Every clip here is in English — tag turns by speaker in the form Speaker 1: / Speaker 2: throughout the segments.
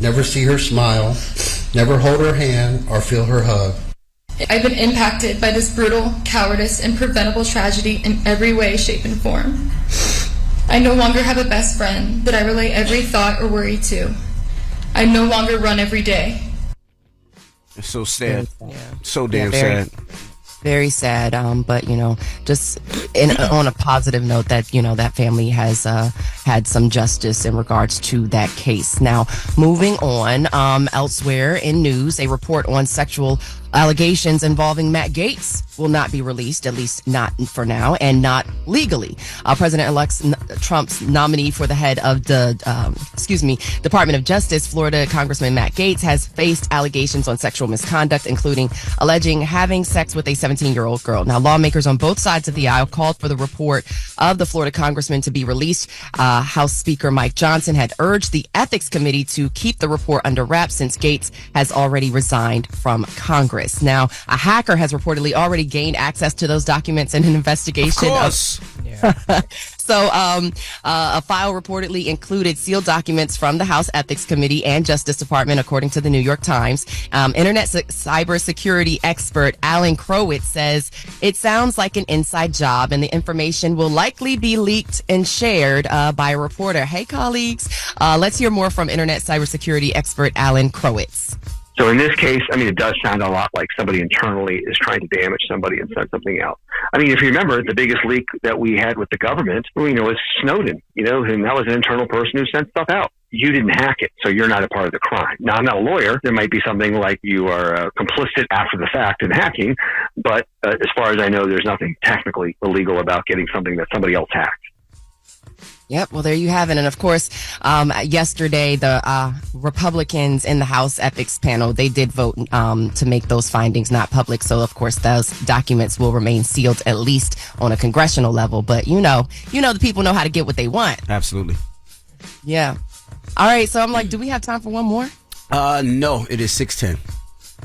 Speaker 1: never see her smile, never hold her hand or feel her hug.
Speaker 2: I've been impacted by this brutal, cowardice, and preventable tragedy in every way, shape, and form. I no longer have a best friend that I relay every thought or worry to. I no longer run every day.
Speaker 3: It's so sad.
Speaker 4: Yeah.
Speaker 3: So damn sad.
Speaker 5: Very sad, but just on a positive note that that family has had some justice in regards to that case. Now, moving on, elsewhere in news, a report on sexual allegations involving Matt Gaetz will not be released, at least not for now, and not legally. President-elect Trump's nominee for the head of the, Department of Justice, Florida Congressman Matt Gaetz, has faced allegations on sexual misconduct, including alleging having sex with a 17-year-old girl. Now, lawmakers on both sides of the aisle called for the report of the Florida congressman to be released. House Speaker Mike Johnson had urged the Ethics Committee to keep the report under wraps since Gaetz has already resigned from Congress. Now, a hacker has reportedly already gained access to those documents in an investigation.
Speaker 3: Of course.
Speaker 5: So, a file reportedly included sealed documents from the House Ethics Committee and Justice Department, according to the New York Times. Internet cybersecurity expert Alan Crowitz says it sounds like an inside job, and the information will likely be leaked and shared by a reporter. Hey, colleagues, let's hear more from Internet cybersecurity expert Alan Crowitz.
Speaker 6: So in this case, it does sound a lot like somebody internally is trying to damage somebody and send something out. If you remember, the biggest leak that we had with the government, was Snowden, and that was an internal person who sent stuff out. You didn't hack it, so you're not a part of the crime. Now, I'm not a lawyer. There might be something like you are complicit after the fact in hacking, but as far as I know, there's nothing technically illegal about getting something that somebody else hacked.
Speaker 5: Yep. Well, there you have it. And of course, yesterday, the Republicans in the House Ethics Panel, they did vote to make those findings not public. So, of course, those documents will remain sealed, at least on a congressional level. But, the people know how to get what they want.
Speaker 3: Absolutely.
Speaker 5: Yeah. All right. So I'm like, do we have time for one more?
Speaker 3: No, it is 6:10.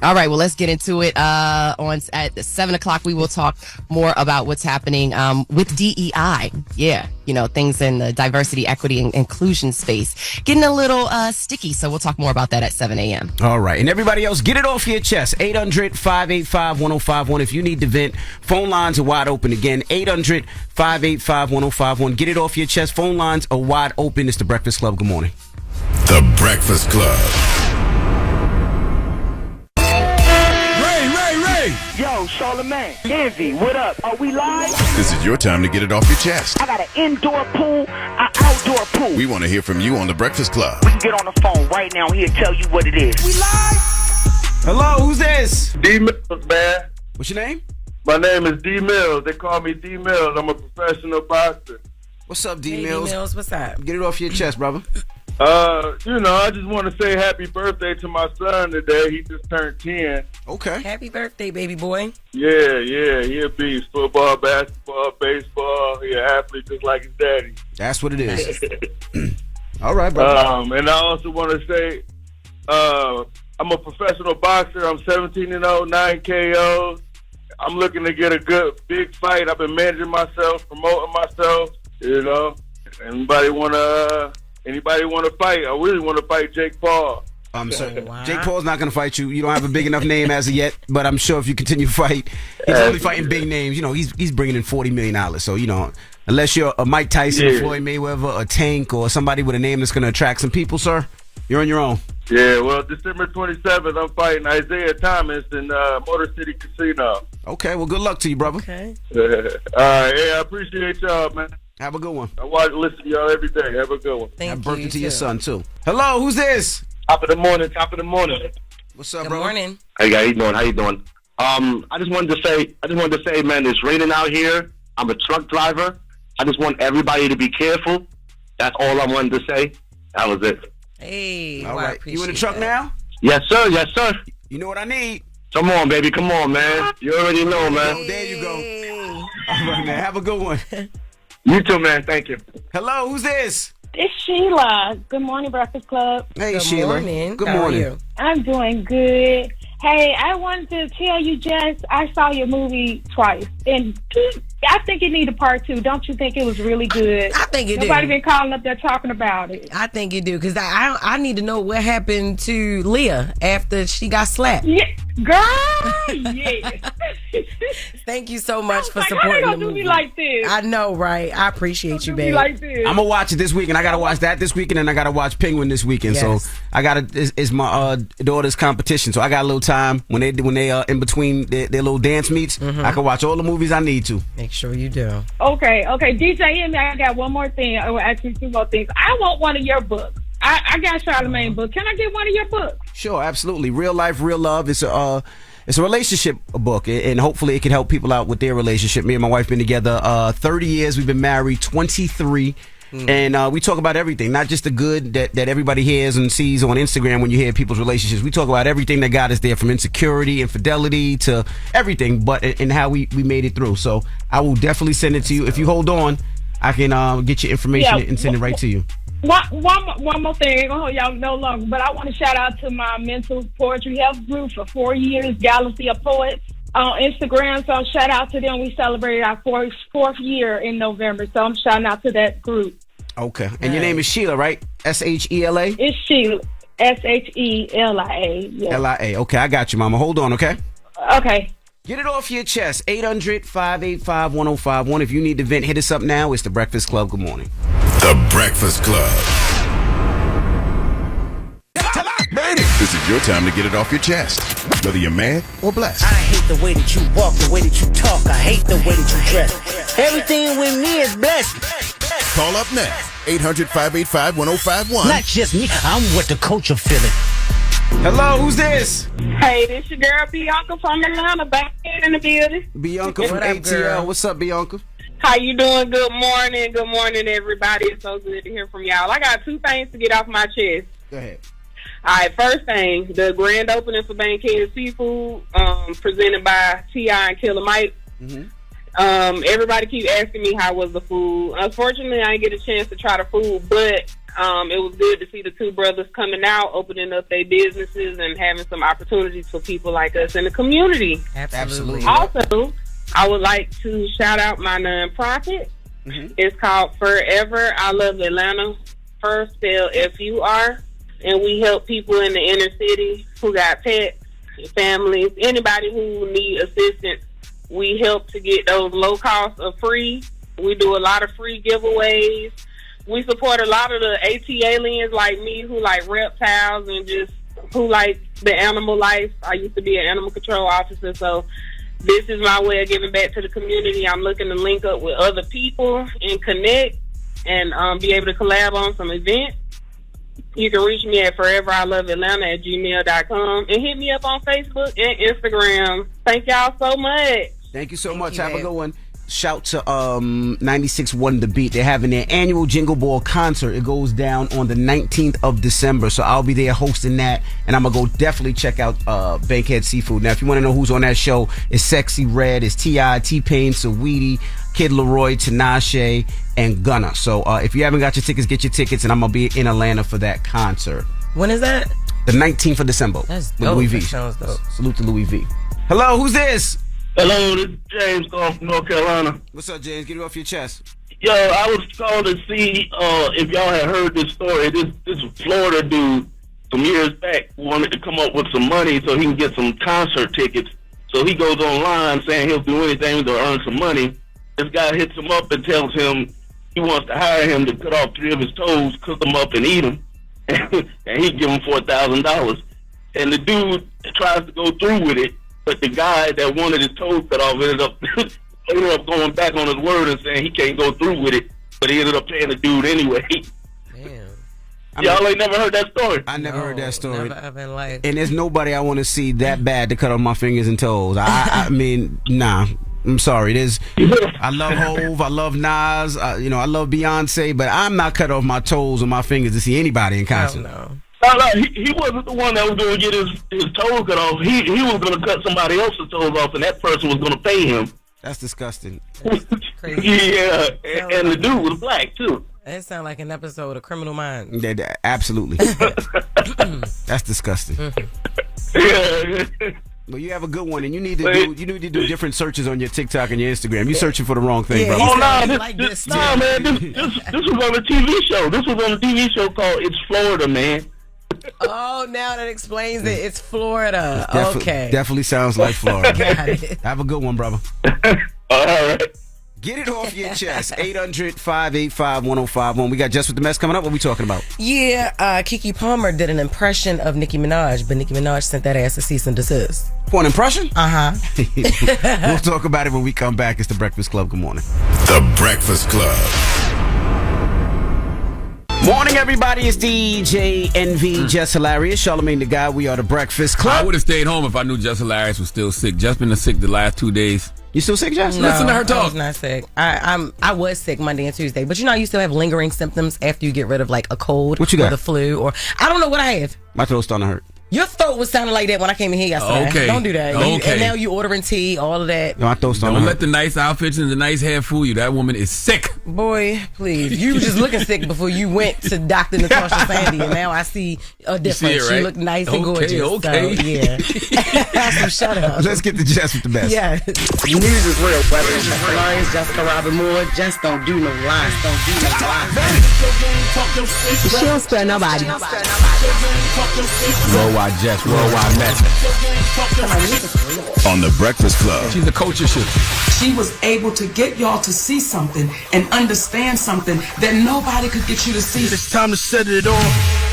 Speaker 5: All right, well, let's get into it. At 7 o'clock, we will talk more about what's happening with DEI. Yeah, things in the diversity, equity, and inclusion space. Getting a little sticky, so we'll talk more about that at 7 a.m.
Speaker 3: All right, and everybody else, get it off your chest. 800-585-1051. If you need to vent, phone lines are wide open again. 800-585-1051. Get it off your chest. Phone lines are wide open. It's The Breakfast Club. Good morning.
Speaker 7: The Breakfast Club.
Speaker 8: Yo, Charlamagne, Envy, what up? Are we live?
Speaker 7: This is your time to get it off your chest.
Speaker 8: I got an indoor pool, an outdoor pool.
Speaker 7: We want to hear from you on The Breakfast Club.
Speaker 8: We can get on the phone right now. He'll tell you what it is. We live?
Speaker 3: Hello, who's this?
Speaker 9: D Mills, man.
Speaker 3: What's your name?
Speaker 9: My name is D Mills. They call me D Mills. I'm a professional boxer.
Speaker 3: What's up, D
Speaker 4: Hey,
Speaker 3: Mills?
Speaker 4: D Mills, what's up?
Speaker 3: Get it off your chest, brother.
Speaker 9: I just want to say happy birthday to my son today. He just turned 10.
Speaker 3: Okay.
Speaker 4: Happy birthday, baby boy.
Speaker 9: Yeah, he a beast. Football, basketball, baseball. He an athlete just like his daddy.
Speaker 3: That's what it is. All right, brother.
Speaker 9: And I also want to say I'm a professional boxer. I'm 17-0, 9 KOs. I'm looking to get a good, big fight. I've been managing myself, promoting myself, Anybody want to fight? I really want to fight Jake Paul.
Speaker 3: Wow. Jake Paul's not going to fight you. You don't have a big enough name as of yet, but I'm sure if you continue to fight, he's only fighting big names. He's bringing in $40 million. So, unless you're a Mike Tyson, a Floyd Mayweather, a Tank, or somebody with a name that's going to attract some people, sir, you're on your own.
Speaker 9: Yeah, well, December 27th, I'm fighting Isaiah Thomas in Motor City Casino.
Speaker 3: Okay, well, good luck to you, brother.
Speaker 4: Okay.
Speaker 9: All right, I appreciate y'all, man.
Speaker 3: Have a good one.
Speaker 9: I listen to y'all every day. Have a good one.
Speaker 3: Happy birthday to your son, too. Hello, who's this?
Speaker 10: Top of the morning.
Speaker 3: What's up,
Speaker 4: Good
Speaker 3: bro?
Speaker 4: morning.
Speaker 10: Hey, how you doing? I just wanted to say, man, it's raining out here. I'm a truck driver. I just want everybody to be careful. That's all I wanted to say. That was it.
Speaker 4: Hey,
Speaker 3: all right. You in the truck now?
Speaker 10: Yes, sir.
Speaker 3: You know what I need?
Speaker 10: Come on, baby. Come on, man. You already know, man.
Speaker 3: There you go. All right, man. Have a good one.
Speaker 10: You too, man. Thank you.
Speaker 3: Hello, who's this?
Speaker 11: It's Sheila. Good morning, Breakfast Club.
Speaker 3: Hey,
Speaker 4: Good
Speaker 3: Sheila.
Speaker 4: morning.
Speaker 3: Good
Speaker 4: How are
Speaker 3: morning.
Speaker 4: you?
Speaker 11: I'm doing good. Hey, I wanted to tell you, Jess, I saw your movie twice, and I think it needed part 2. Don't you think it was really good?
Speaker 4: I think it did.
Speaker 11: Nobody been calling up there talking about it.
Speaker 4: I think you do, because I need to know what happened to Leah after she got slapped.
Speaker 11: Yeah, girl, yes.
Speaker 4: Thank you so much for
Speaker 11: How
Speaker 4: supporting
Speaker 11: they
Speaker 4: the
Speaker 11: gonna do
Speaker 4: movie.
Speaker 11: me like this?
Speaker 4: I know, right? I appreciate you, babe.
Speaker 11: Like this.
Speaker 3: I'm gonna watch it this weekend. I gotta watch that this weekend, and I gotta watch Penguin this weekend.
Speaker 4: Yes.
Speaker 3: So I gotta. It's my daughter's competition, so I got a little time when they in between their little dance meets. I can watch all the movies I need to.
Speaker 4: Make sure you do.
Speaker 11: Okay. DJ Emmy, I got one more thing. I will ask you 2 more things. I want one of your books. I got Charlamagne book. Can I get one of your books?
Speaker 3: Sure, absolutely. Real Life, Real Love. It's a relationship book, and hopefully it can help people out with their relationship. Me and my wife been together 30 years. We've been married 23. And we talk about everything, not just the good that everybody hears and sees on Instagram when you hear people's relationships. We talk about everything that got us there, from insecurity, infidelity to everything, but and how we made it through. So I will definitely send it to you. If you hold on, I can get your information and send it right to you.
Speaker 11: One more thing. I ain't gonna hold y'all no longer, but I want to shout out to my mental poetry health group for 4 years, Galaxy of Poets, on Instagram. So shout out to them. We celebrated our fourth year in November. So I'm shouting out to that group.
Speaker 3: Okay. And your name is Sheila, right? Shela?
Speaker 11: It's Sheila. Shelia. Yes.
Speaker 3: Lia. Okay, I got you, Mama. Hold on, okay?
Speaker 11: Okay.
Speaker 3: Get it off your chest. 800-585-1051. If you need to vent, hit us up now. It's The Breakfast Club. Good morning.
Speaker 7: The Breakfast Club. This is your time to get it off your chest, whether you're mad or blessed.
Speaker 8: I hate the way that you walk, the way that you talk. I hate the way that you dress. Everything with me is blessed.
Speaker 7: Call up now. 800-585-1051.
Speaker 8: Not just me, I'm what the culture feeling.
Speaker 3: Hello, who's this?
Speaker 11: Hey, this your girl Bianca from Atlanta, back in the building.
Speaker 3: Bianca from ATL. What's up, Bianca?
Speaker 12: How you doing? Good morning, everybody. It's so good to hear from y'all. I got 2 things to get off my chest.
Speaker 3: Go ahead.
Speaker 12: All right, first thing, the grand opening for Bankhead Seafood, presented by T.I. and Killer Mike. Everybody keep asking me how was the food. Unfortunately, I didn't get a chance to try the food, but it was good to see the 2 brothers coming out, opening up their businesses and having some opportunities for people like us in the community.
Speaker 4: Absolutely.
Speaker 12: Also, I would like to shout out my nonprofit. It's called Forever I Love Atlanta, first spelled F-U-R. And we help people in the inner city who got pets, families, anybody who need assistance. We help to get those low costs of free. We do a lot of free giveaways. We support a lot of the AT-aliens like me who like reptiles and just who like the animal life. I used to be an animal control officer, so this is my way of giving back to the community. I'm looking to link up with other people and connect and be able to collab on some events. You can reach me at foreveriloveatlanta@gmail.com and hit me up on Facebook and Instagram. Thank y'all so much.
Speaker 3: Thank you so much. Have a good one. Shout to 96.1 The Beat. They're having their annual Jingle Ball concert. It goes down on the 19th of December. So I'll be there hosting that. And I'm going to go definitely check out Bankhead Seafood. Now, if you want to know who's on that show, it's Sexy Red, it's T.I., T-Pain, Saweetie, Kid Leroy, Tinashe, and Gunna. So if you haven't got your tickets, get your tickets. And I'm going to be in Atlanta for that concert.
Speaker 4: When is that?
Speaker 3: The 19th of December.
Speaker 4: That's
Speaker 3: with
Speaker 4: dope.
Speaker 3: Louis V.
Speaker 4: That sounds dope.
Speaker 3: Salute to Louis V. Hello, who's this?
Speaker 10: Hello, this is James calling from North Carolina.
Speaker 3: What's up, James? Get it off your chest.
Speaker 10: Yo, I was calling to see if y'all had heard this story. This Florida dude some years back wanted to come up with some money so he can get some concert tickets. So he goes online saying he'll do anything to earn some money. This guy hits him up and tells him he wants to hire him to cut off 3 of his toes, cook them up, and eat them. And he give him $4,000. And the dude tries to go through with it. But the guy that wanted his toes cut off ended up going back on his word and saying he can't go through with it. But he ended up paying the dude anyway.
Speaker 4: Damn.
Speaker 10: Y'all ain't never heard that story?
Speaker 3: I never heard that story.
Speaker 4: Never ever in life.
Speaker 3: And there's nobody I want to see that bad to cut off my fingers and toes. I mean, nah. I'm sorry. I love Hove. I love Nas. I love Beyonce. But I'm not cut off my toes or my fingers to see anybody in concert.
Speaker 4: No.
Speaker 10: No, he wasn't the one that was going to get his toes cut off. He was going to cut somebody else's toes off, and that person was going to pay him.
Speaker 3: That's disgusting.
Speaker 4: That's crazy.
Speaker 10: Yeah, and the dude was black, too.
Speaker 4: That sounds like an episode of Criminal Minds.
Speaker 3: Absolutely. That's disgusting.
Speaker 10: Yeah.
Speaker 3: Well, you have a good one, and you need to do different searches on your TikTok and your Instagram. You're searching for the wrong thing, bro.
Speaker 10: Oh no, man, this was on a TV show. This was on a TV show called It's Florida, man.
Speaker 4: Oh, now that explains it. It's Florida. Okay.
Speaker 3: Definitely sounds like Florida.
Speaker 4: Got it.
Speaker 3: Have a good one, brother.
Speaker 10: All right.
Speaker 3: Get it off your chest. 800-585-1051. We got Jess with the Mess coming up. What are we talking about?
Speaker 4: Yeah, Keke Palmer did an impression of Nicki Minaj, but Nicki Minaj sent that ass a cease and desist.
Speaker 3: For an impression?
Speaker 4: Uh-huh.
Speaker 3: We'll talk about it when we come back. It's The Breakfast Club. Good morning.
Speaker 7: The Breakfast Club.
Speaker 3: Morning, everybody. It's DJ NV, Jess Hilarious, Charlamagne the Guy. We are The Breakfast Club.
Speaker 13: I would have stayed home if I knew Jess Hilarious was still sick. Jess been sick the last 2 days.
Speaker 3: You still sick, Jess?
Speaker 4: No,
Speaker 13: Listen to her talk.
Speaker 4: I was not sick. I was sick Monday and Tuesday, but you know, you still have lingering symptoms after you get rid of like a cold
Speaker 3: what you
Speaker 4: or
Speaker 3: got?
Speaker 4: the flu, or I don't know what I have.
Speaker 3: My throat's starting to hurt.
Speaker 4: Your throat was sounding like that when I came in here yesterday.
Speaker 13: Okay.
Speaker 4: Don't do that.
Speaker 13: Okay.
Speaker 4: And now you ordering tea, all of that.
Speaker 3: No, my throat's starting to
Speaker 13: Don't
Speaker 3: hurt.
Speaker 13: let the nice outfits and the nice hair fool you. That woman is sick.
Speaker 4: Boy, please. You were just looking sick before you went to Dr. Natasha Sandy, and now I see a difference.
Speaker 13: it, right?
Speaker 4: She looked nice and gorgeous.
Speaker 13: Okay.
Speaker 4: So, yeah. So shut up.
Speaker 3: Let's get to Jess with the Mess.
Speaker 4: Yeah.
Speaker 8: News is real, whether it's Jess Hilarious, Jessica Robin Moore, just don't do no lies, don't do no lies.
Speaker 5: She don't spare nobody.
Speaker 13: Worldwide Jess, worldwide Mess.
Speaker 7: On The Breakfast Club.
Speaker 13: She's a culture shifter.
Speaker 14: She was able to get y'all to see something and understand something that nobody could get you to see.
Speaker 8: It's time to set it off.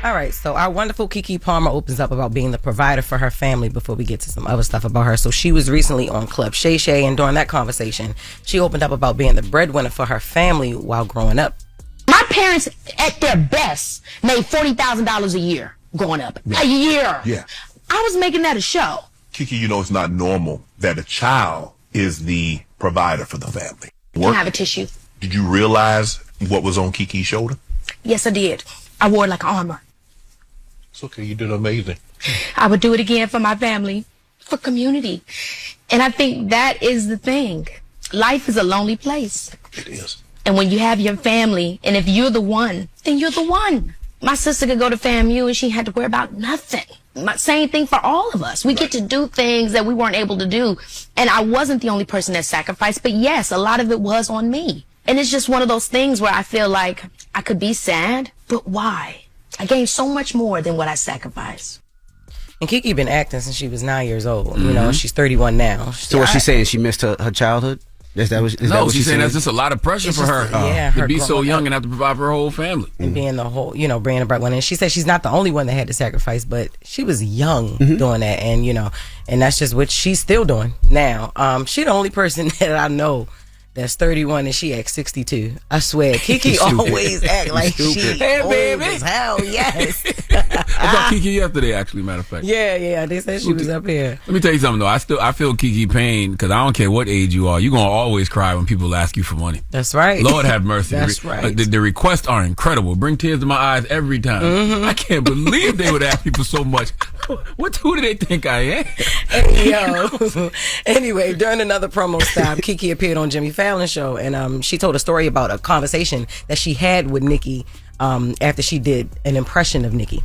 Speaker 4: All right, so our wonderful Keke Palmer opens up about being the provider for her family before we get to some other stuff about her. So she was recently on Club Shay Shay, and during that conversation, she opened up about being the breadwinner for her family while growing up.
Speaker 15: My parents, at their best, made $40,000 a year growing up. A year.
Speaker 16: Yeah.
Speaker 15: I was making that a show.
Speaker 16: Kiki, you know it's not normal that a child is the provider for the family.
Speaker 15: Can I have a tissue?
Speaker 16: Did you realize what was on Kiki's shoulder?
Speaker 15: Yes, I did. I wore it like armor.
Speaker 16: It's okay, you did amazing.
Speaker 15: I would do it again for my family, for community. And I think that is the thing. Life is a lonely place.
Speaker 16: It is.
Speaker 15: And when you have your family, and if you're the one, then you're the one. My sister could go to FAMU and she had to worry about nothing. Same thing for all of us. We get to do things that we weren't able to do. And I wasn't the only person that sacrificed, but yes, a lot of it was on me. And it's just one of those things where I feel like I could be sad, but why? I gained so much more than what I sacrificed.
Speaker 4: And Keke been acting since she was 9 years old. You know, she's 31 now.
Speaker 3: So what's she saying? She missed her childhood? Is that what
Speaker 13: She's saying that's just a lot of pressure for her.
Speaker 4: Yeah,
Speaker 13: to be so young and have to provide for her whole family.
Speaker 4: And being the whole, being a breadwinner. And she said she's not the only one that had to sacrifice, but she was young doing that. And, and that's just what she's still doing now. She the only person that I know that's 31 and she acts 62. I swear. Keke always act like she old as hell. Yes.
Speaker 13: I saw Keke yesterday, actually, matter of fact.
Speaker 4: Yeah. They said she was up here.
Speaker 13: Let me tell you something, though. I feel Keke pain because I don't care what age you are. You're going to always cry when people ask you for money.
Speaker 4: That's right.
Speaker 13: Lord have mercy.
Speaker 4: That's right.
Speaker 13: The requests are incredible. Bring tears to my eyes every time. I can't believe they would ask me for so much. Who do they think I am?
Speaker 4: Hey, yo. Anyway, during another promo stop, Keke appeared on Jimmy Fallon's show, and she told a story about a conversation that she had with Nicki after she did an impression of Nicki.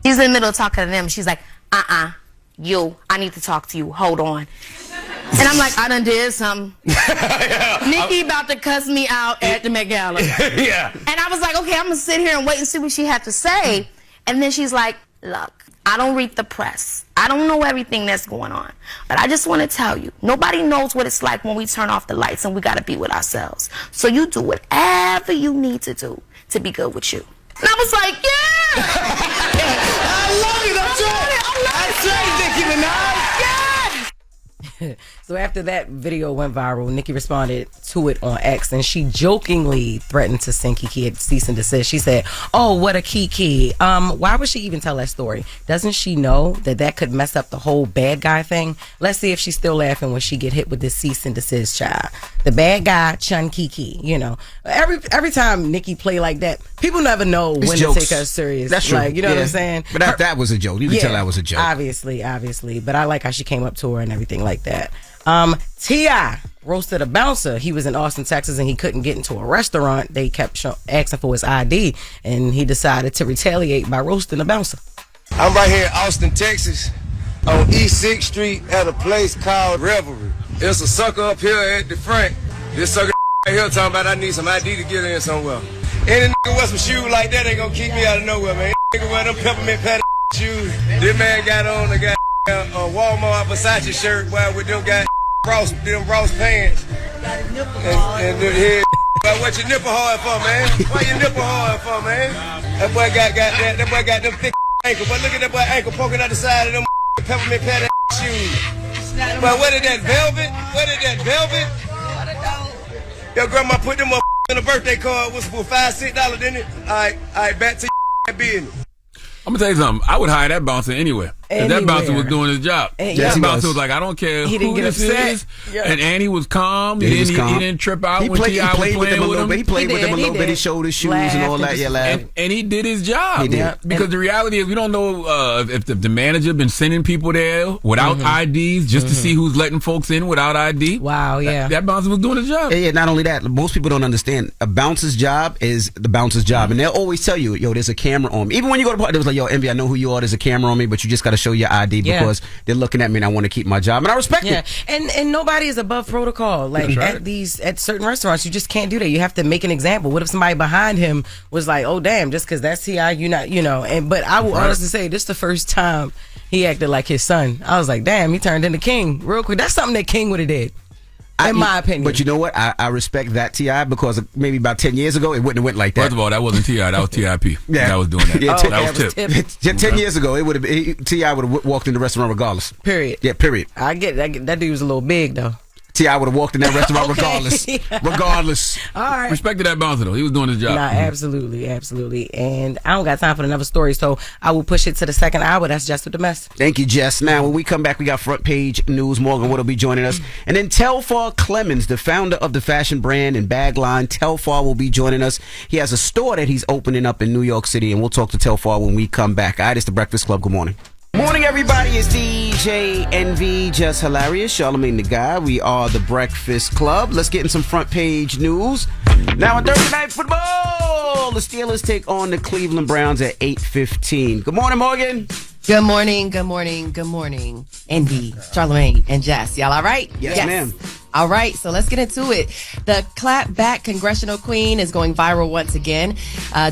Speaker 15: She's in the middle of talking to them. She's like, I need to talk to you. Hold on. And I'm like, I done did something. Nicki about to cuss me out at the Met Gala.
Speaker 13: Yeah.
Speaker 15: And I was like, okay, I'm going to sit here and wait and see what she had to say. And then she's like, look, I don't read the press. I don't know everything that's going on. But I just want to tell you, nobody knows what it's like when we turn off the lights and we got to be with ourselves. So you do whatever you need to do to be good with you. And I was like, yeah!
Speaker 8: I love it. That's right, Nicki Minaj.
Speaker 4: So after that video went viral, Nicki responded to it on X, and she jokingly threatened to send Keke a cease and desist. She said, "Oh, what a Keke! Why would she even tell that story? Doesn't she know that could mess up the whole bad guy thing? Let's see if she's still laughing when she get hit with this cease and desist, child. The bad guy, Chun Keke. Every time Nicki play like that, people never know when to take her serious.
Speaker 3: That's true.
Speaker 4: Like, you know what I'm saying?
Speaker 3: But that was a joke. You can tell that was a joke.
Speaker 4: Obviously. But I like how she came up to her and everything like that. T.I. roasted a bouncer. He was in Austin, Texas, and he couldn't get into a restaurant. They kept asking for his ID, and he decided to retaliate by roasting a bouncer.
Speaker 17: I'm right here in Austin, Texas, on East 6th Street at a place called Revelry. There's a sucker up here at the front. This sucker right here talking about I need some ID to get in somewhere. Any nigga wear some shoes like that ain't gonna keep me out of nowhere, man. Nigga wear them peppermint patty shoes. This man got on a Walmart Versace shirt, boy, with them Ross pants. And here, what your nipple hard for, man? Why your nipple hard for, man? That boy got them thick ankle. But look at that boy ankle poking out the side of them peppermint patty shoes. But what is that velvet? What is that velvet? Your grandma put them up in a birthday card. Was for $5, $6, didn't it? All right, back to your business.
Speaker 13: I'm gonna tell you something. I would hire that bouncer anywhere. If that bouncer was doing his job. That bouncer was like, I don't care who this is. Yeah. And he was calm. He didn't trip out when T.I. was playing with him.
Speaker 3: He played with him a little bit. He showed his shoes and all that.
Speaker 13: And he did his job.
Speaker 3: He did.
Speaker 13: Because the reality is, we don't know if the manager been sending people there without IDs just to see who's letting folks in without ID.
Speaker 4: Wow, yeah.
Speaker 13: That bouncer was doing his job.
Speaker 3: Yeah, not only that, most people don't understand. A bouncer's job is the bouncer's job. And they'll always tell you, yo, there's a camera on me. Even when you go to the party, they was like, yo, Envy, I know who you are. There's a camera on me, but you just got to show your ID because they're looking at me and I want to keep my job. And I respect it.
Speaker 4: And nobody is above protocol. Like at certain restaurants, you just can't do that. You have to make an example. What if somebody behind him was like, oh, damn, just because that's T.I., you're not, but I will honestly say this is the first time he acted like his son. I was like, damn, he turned into King real quick. That's something that King would have did. In my opinion.
Speaker 3: But you know what? I respect that T.I. because maybe about 10 years ago, it wouldn't have went like that.
Speaker 13: First of all, that wasn't T.I., that was T.I.P. that was doing that. That was Tip.
Speaker 3: 10 years ago, it would have T.I. would have walked in the restaurant regardless.
Speaker 4: Period.
Speaker 3: Yeah, period.
Speaker 4: I get that dude was a little big, though.
Speaker 3: T.I. would have walked in that restaurant regardless. Regardless.
Speaker 4: All right.
Speaker 13: Respected that bouncer, though. He was doing his job.
Speaker 4: Nah, absolutely. And I don't got time for another story, so I will push it to the second hour. That's Jess With The Mess.
Speaker 3: Thank you, Jess. Now, when we come back, we got front page news. Morgan Wood will be joining us. And then Telfar Clemens, the founder of the fashion brand and bag line, Telfar will be joining us. He has a store that he's opening up in New York City, and we'll talk to Telfar when we come back. All right, it's The Breakfast Club. Good morning. Morning, everybody. It's DJ Envy, Jess Hilarious, Charlamagne the Guy. We are The Breakfast Club. Let's get in some front page news. Now on Thursday Night Football, the Steelers take on the Cleveland Browns at 8:15. Good morning, Morgan.
Speaker 5: Good morning, good morning, good morning. Envy, Charlamagne, and Jess. Y'all all right?
Speaker 3: Yes, ma'am.
Speaker 5: All right, so let's get into it. The clapback congressional queen is going viral once again.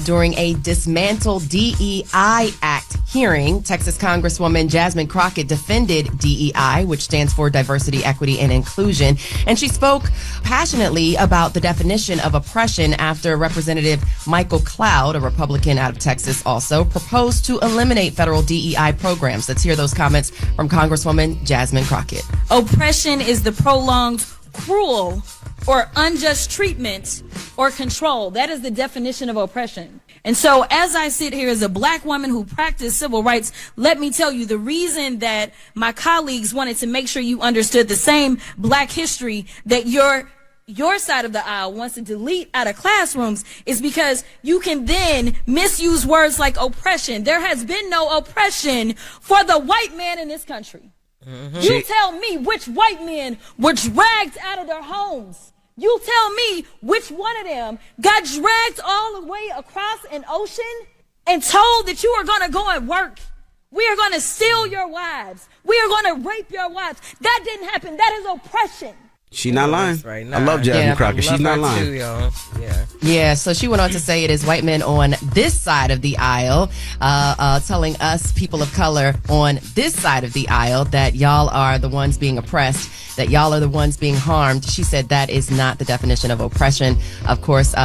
Speaker 5: During a Dismantle DEI Act hearing, Texas Congresswoman Jasmine Crockett defended DEI, which stands for Diversity, Equity, and Inclusion. And she spoke passionately about the definition of oppression after Representative Michael Cloud, a Republican out of Texas also, proposed to eliminate federal DEI programs. Let's hear those comments from Congresswoman Jasmine Crockett.
Speaker 18: Oppression is the prolonged, cruel, or unjust treatment or control. That is the definition of oppression. And so as I sit here as a black woman who practiced civil rights, let me tell you the reason that my colleagues wanted to make sure you understood the same black history that your side of the aisle wants to delete out of classrooms is because you can then misuse words like oppression. There has been no oppression for the white man in this country. You tell me which white men were dragged out of their homes. You tell me which one of them got dragged all the way across an ocean and told that you are going to go and work. We are going to steal your wives. We are going to rape your wives. That didn't happen. That is oppression.
Speaker 3: She's not lying. Right. I love Jasmine Crockett. She's not lying.
Speaker 4: Too, y'all.
Speaker 5: Yeah, so she went on to say it is white men on this side of the aisle telling us, people of color, on this side of the aisle that y'all are the ones being oppressed, that y'all are the ones being harmed. She said that is not the definition of oppression. Of course,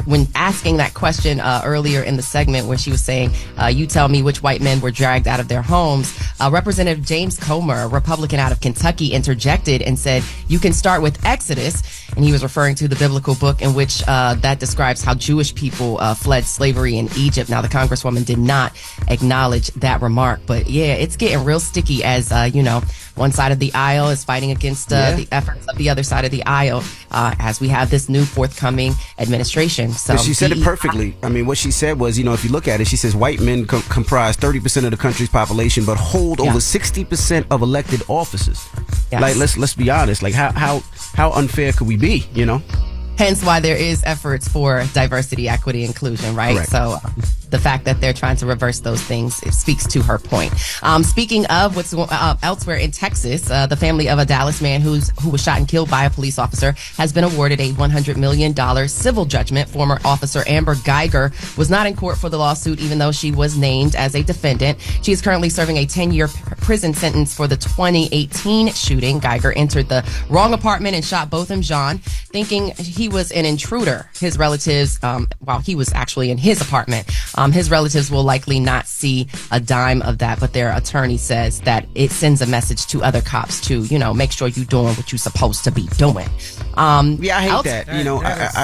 Speaker 5: when asking that question earlier in the segment where she was saying, you tell me which white men were dragged out of their homes, Representative James Comer, a Republican out of Kentucky, interjected and said, you can start with Exodus. And he was referring to the biblical book in which that describes how Jewish people fled slavery in Egypt. Now, the Congresswoman did not acknowledge that remark. But yeah, it's getting real sticky as, one side of the aisle is fighting against the efforts of the other side of the aisle as we have this new forthcoming administration. So
Speaker 3: she said it perfectly. I mean, what she said was, if you look at it, she says white men comprise 30% of the country's population, but hold over 60% of elected offices. Yes. Like, let's be honest. Like, how unfair could we be?
Speaker 5: Hence why there is efforts for diversity, equity, inclusion, right?
Speaker 3: Correct.
Speaker 5: So the fact that they're trying to reverse those things, it speaks to her point. Speaking of what's elsewhere in Texas, the family of a Dallas man who was shot and killed by a police officer has been awarded a $100 million civil judgment. Former officer Amber Geiger was not in court for the lawsuit, even though she was named as a defendant. She is currently serving a 10-year prison sentence for the 2018 shooting. Geiger entered the wrong apartment and shot Botham Jean, thinking he was an intruder. His relatives, while he was actually in his apartment, his relatives will likely not see a dime of that, but their attorney says that it sends a message to other cops to, make sure you're doing what you're supposed to be doing.
Speaker 3: Yeah, I hate that.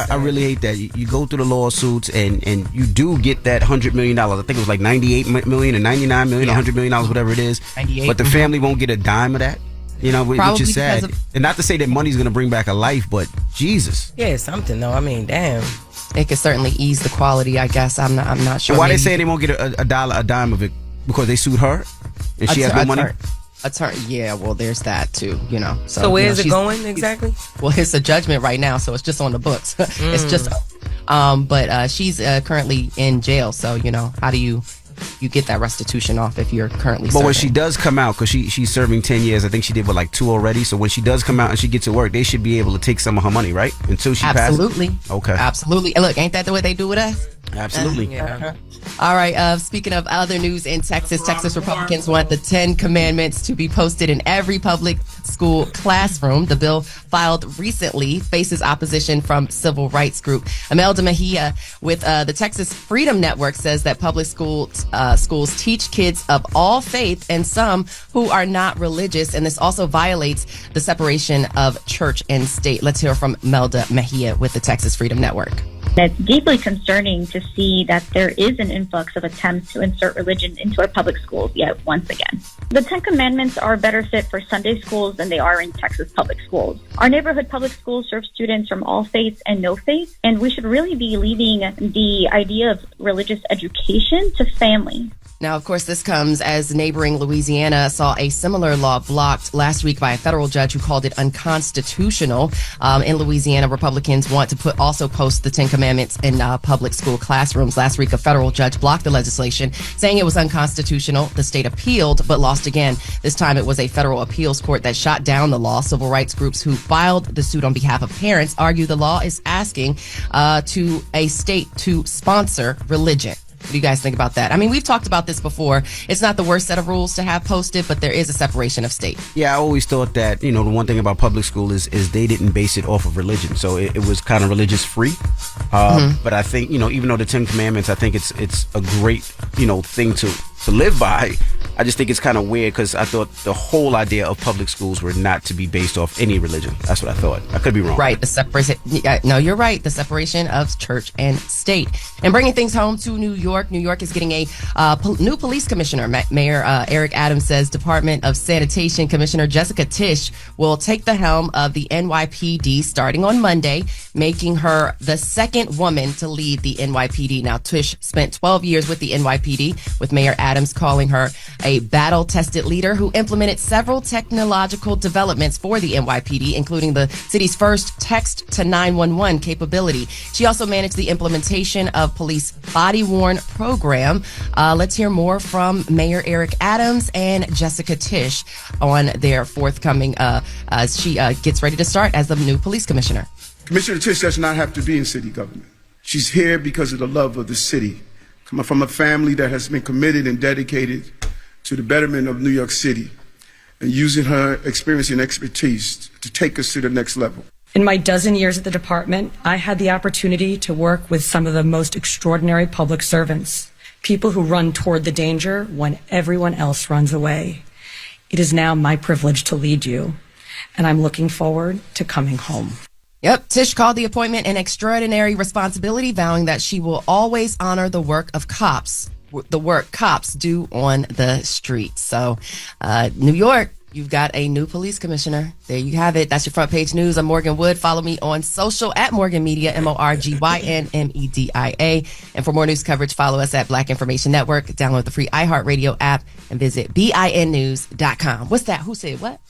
Speaker 3: I really hate that. You go through the lawsuits and you do get that $100 million. I think it was like $98 million or $99 million, $100 million, whatever it is. But the family won't get a dime of that. Which is sad. And not to say that money's going to bring back a life, but Jesus.
Speaker 4: Yeah, it's something though. I mean, damn.
Speaker 5: It could certainly ease the quality, I guess. I'm not sure.
Speaker 3: And why they say they won't get a dime of it? Because they sued her and she has no money?
Speaker 5: Yeah, well, there's that too,
Speaker 4: So where is it going exactly?
Speaker 5: Well, it's a judgment right now, so it's just on the books. It's just, but she's currently in jail. So, how do you get that restitution off if you're currently serving?
Speaker 3: But when she does come out, because she's serving 10 years, I think she did 2 already. So when she does come out and she gets to work, they should be able to take some of her money, right? Until she
Speaker 5: Absolutely.
Speaker 3: passes? Okay.
Speaker 5: Absolutely. And look, ain't that the way they do with us?
Speaker 3: Absolutely.
Speaker 4: Yeah.
Speaker 5: All right. Speaking of other news in Texas, Texas Republicans want the 10 Commandments to be posted in every public school classroom. The bill filed recently faces opposition from civil rights group. Imelda Mejia with the Texas Freedom Network says that public schools teach kids of all faith and some who are not religious, and this also violates the separation of church and state. Let's hear from Imelda Mejia with the Texas Freedom Network.
Speaker 19: It's deeply concerning to see that there is an influx of attempts to insert religion into our public schools yet once again. The 10 Commandments are better fit for Sunday schools than they are in Texas public schools. Our neighborhood public schools serve students from all faiths and no faith, and we should really be leaving the idea of religious education to family.
Speaker 5: Now, of course, this comes as neighboring Louisiana saw a similar law blocked last week by a federal judge who called it unconstitutional. In Louisiana, Republicans want to also post the 10 Commandments in public school classrooms. Last week, a federal judge blocked the legislation, saying it was unconstitutional. The state appealed, but lost again. This time, it was a federal appeals court that shot down the law. Civil rights groups who filed the suit on behalf of parents argue the law is asking to a state to sponsor religion. What do you guys think about that? I mean, we've talked about this before. It's not the worst set of rules to have posted, but there is a separation of state.
Speaker 3: Yeah, I always thought that, the one thing about public school is they didn't base it off of religion. So it was kind of religious free. But I think, even though the 10 Commandments, I think it's a great, thing to live by. I just think it's kind of weird because I thought the whole idea of public schools were not to be based off any religion. That's what I thought. I could be wrong.
Speaker 5: Right. The separation. No, you're right. The separation of church and state. And bringing things home to New York. New York is getting a new police commissioner. Mayor Eric Adams says Department of Sanitation Commissioner Jessica Tisch will take the helm of the NYPD starting on Monday, making her the second woman to lead the NYPD. Now, Tisch spent 12 years with the NYPD, with Mayor Adams calling her a battle-tested leader who implemented several technological developments for the NYPD, including the city's first text-to-911 capability. She also managed the implementation of police body-worn program. Let's hear more from Mayor Eric Adams and Jessica Tisch on their forthcoming, as she gets ready to start as the new police commissioner.
Speaker 20: Commissioner Tisch does not have to be in city government. She's here because of the love of the city, coming from a family that has been committed and dedicated to the betterment of New York City, and using her experience and expertise to take us to the next level.
Speaker 21: In my dozen years at the department, I had the opportunity to work with some of the most extraordinary public servants, people who run toward the danger when everyone else runs away. It is now my privilege to lead you, and I'm looking forward to coming home.
Speaker 5: Yep, Tisch called the appointment an extraordinary responsibility, vowing that she will always honor the work of cops. The work cops do on the streets. So, New York, you've got a new police commissioner. There you have it. That's your front page news. I'm Morgan Wood. Follow me on social at Morgan Media, MorganMedia. And for more news coverage, follow us at Black Information Network. Download the free iHeartRadio app and visit BINnews.com. What's that? Who said what?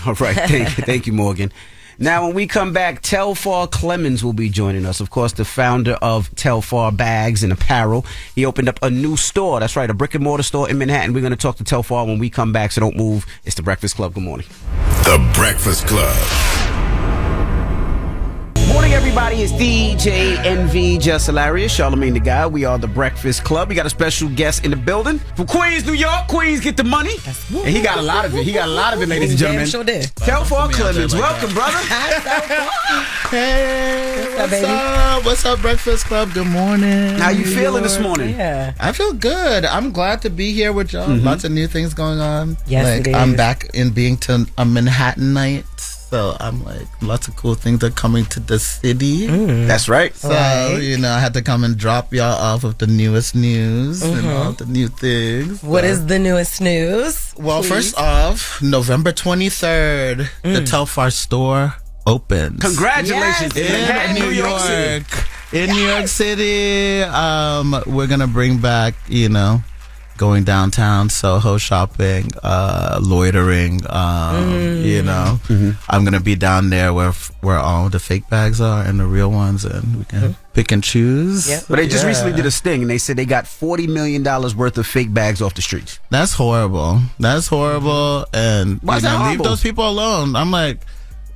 Speaker 3: All right. Thank you, Morgan. Now, when we come back, Telfar Clemens will be joining us. Of course, the founder of Telfar Bags and Apparel. He opened up a new store. That's right, a brick and mortar store in Manhattan. We're going to talk to Telfar when we come back, so don't move. It's The Breakfast Club. Good morning.
Speaker 7: The Breakfast Club.
Speaker 3: Morning, everybody. It's DJ NV, Jess Hilarious, Charlamagne the Guy. We are The Breakfast Club. We got a special guest in the building from Queens, New York. Queens, get the money. And he got a lot of it. Ladies and gentlemen.
Speaker 4: Sure did.
Speaker 3: Telfar Clemens. Welcome, brother.
Speaker 22: Hey, what's up? What's up, Breakfast Club? Good morning.
Speaker 3: How you feeling this morning?
Speaker 4: Yeah.
Speaker 22: I feel good. I'm glad to be here with y'all. Lots of new things going on.
Speaker 4: Yes, it is.
Speaker 22: I'm back in being to a Manhattanite. So I'm like, lots of cool things are coming to the city.
Speaker 3: That's right.
Speaker 22: So, I had to come and drop y'all off with the newest news and all the new things.
Speaker 4: What is the newest news?
Speaker 22: Well,
Speaker 4: please?
Speaker 22: First off, November 23rd, the Telfar store opens.
Speaker 3: Congratulations.
Speaker 22: In New York. In New York City. We're going to bring back, going downtown, Soho shopping, loitering, I'm going to be down there where all the fake bags are and the real ones, and we can pick and choose.
Speaker 3: Yep. But they just recently did a sting, and they said they got $40 million worth of fake bags off the streets.
Speaker 22: That's horrible. And
Speaker 3: why is that horrible?
Speaker 22: Leave those people alone. I'm like,